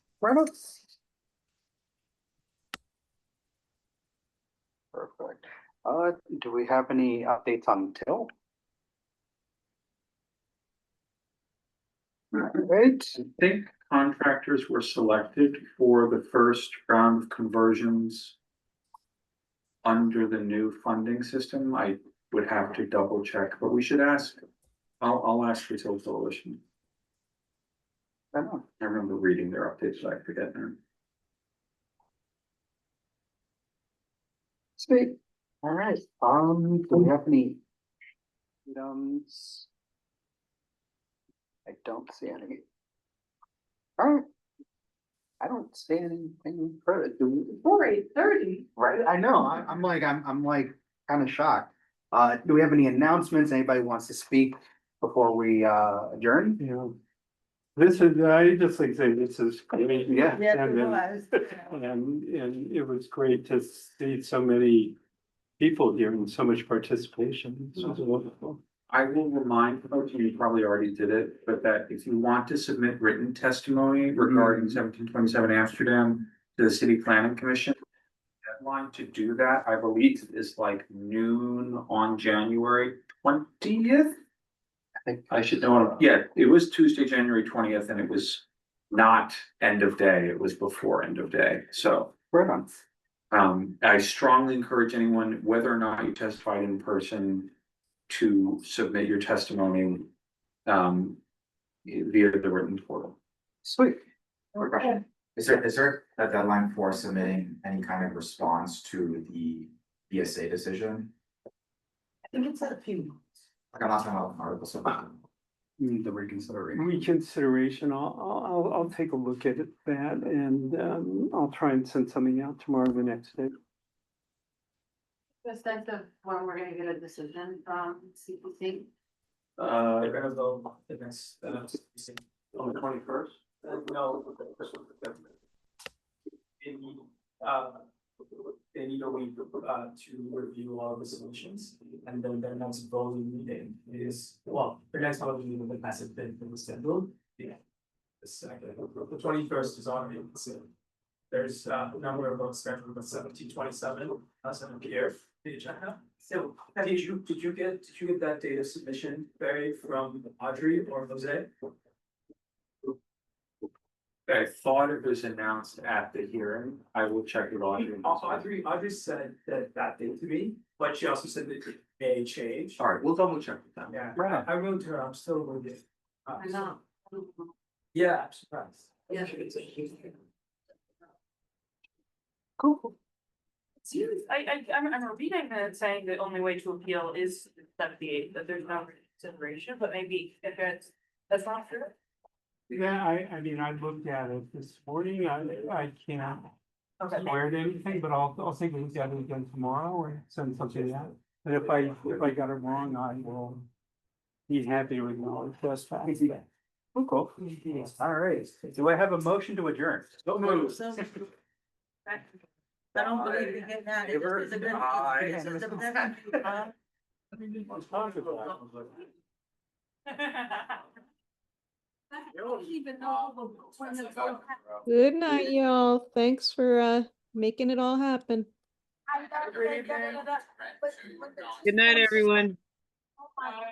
Perfect. Do we have any updates on Till? Right, I think contractors were selected for the first round of conversions. Under the new funding system, I would have to double check, but we should ask. I'll ask for Till Coalition. I don't know. I remember reading their updates, but I forget now. Sweet. All right, do we have any? Items? I don't see any. All right. I don't see anything further. Do we? 4:30. Right, I know, I'm like kind of shocked. Do we have any announcements? Anybody wants to speak before we adjourn? You know, this is, I just like to say, this is great. Yeah. Yeah, And it then- was. And it was great to see so many people here and so much participation. This was wonderful. I will remind folks, and you probably already did it, but that if you want to submit written testimony regarding 1727 Amsterdam to the City Planning Commission. Deadline to do that, I believe, is like noon on January 20th. I think I should know, yeah, it was Tuesday, January 20th, and it was not end of day, it was before end of day, so. right on. I strongly encourage anyone, whether or not you testified in person, to submit your testimony via the written portal. Sweet. Is there a deadline for submitting any kind of response to the BSA decision? I think it's at a few months. Like I'm not talking about articles, so. The reconsideration. Reconsideration, I'll take a look at that and, I'll try and send something out tomorrow, the next day. The sense of when we're gonna get a decision from CPC. They're gonna go the next, On the 21st? no. They need a week, to review all the solutions, and then their next voting meeting is, well, their next voting meeting hasn't been scheduled. Yeah. The second, the 21st is already considered. There's a number of votes scheduled, but 1727 doesn't appear on the agenda. So, did you get that data submission, Barry, from Audrey or Jose? I thought it was announced at the hearing. I will check with Audrey. Audrey said that date to me, but she also said that it may change. All right, we'll double check with them. Yeah, Right. I wrote to her, I'm still with it. I know. Yeah, I'm surprised. Yeah. Cool. I remember reading that saying the only way to appeal is 78, that there's no consideration, but maybe if that's not true. Yeah, I mean, I looked at it this morning, I can't Okay. swear to anything, but I'll take a look at it again tomorrow or send something out. And if I got it wrong, I will be happy to acknowledge those facts. Cool. All right. Do I have a motion to adjourn? Don't move. So, I don't believe we get that. Favor? This is a good- Aye. this is a good- I don't even know when it's gonna happen. Good night, y'all. Thanks for making it all happen. I got it, Good night, everyone. Oh my God.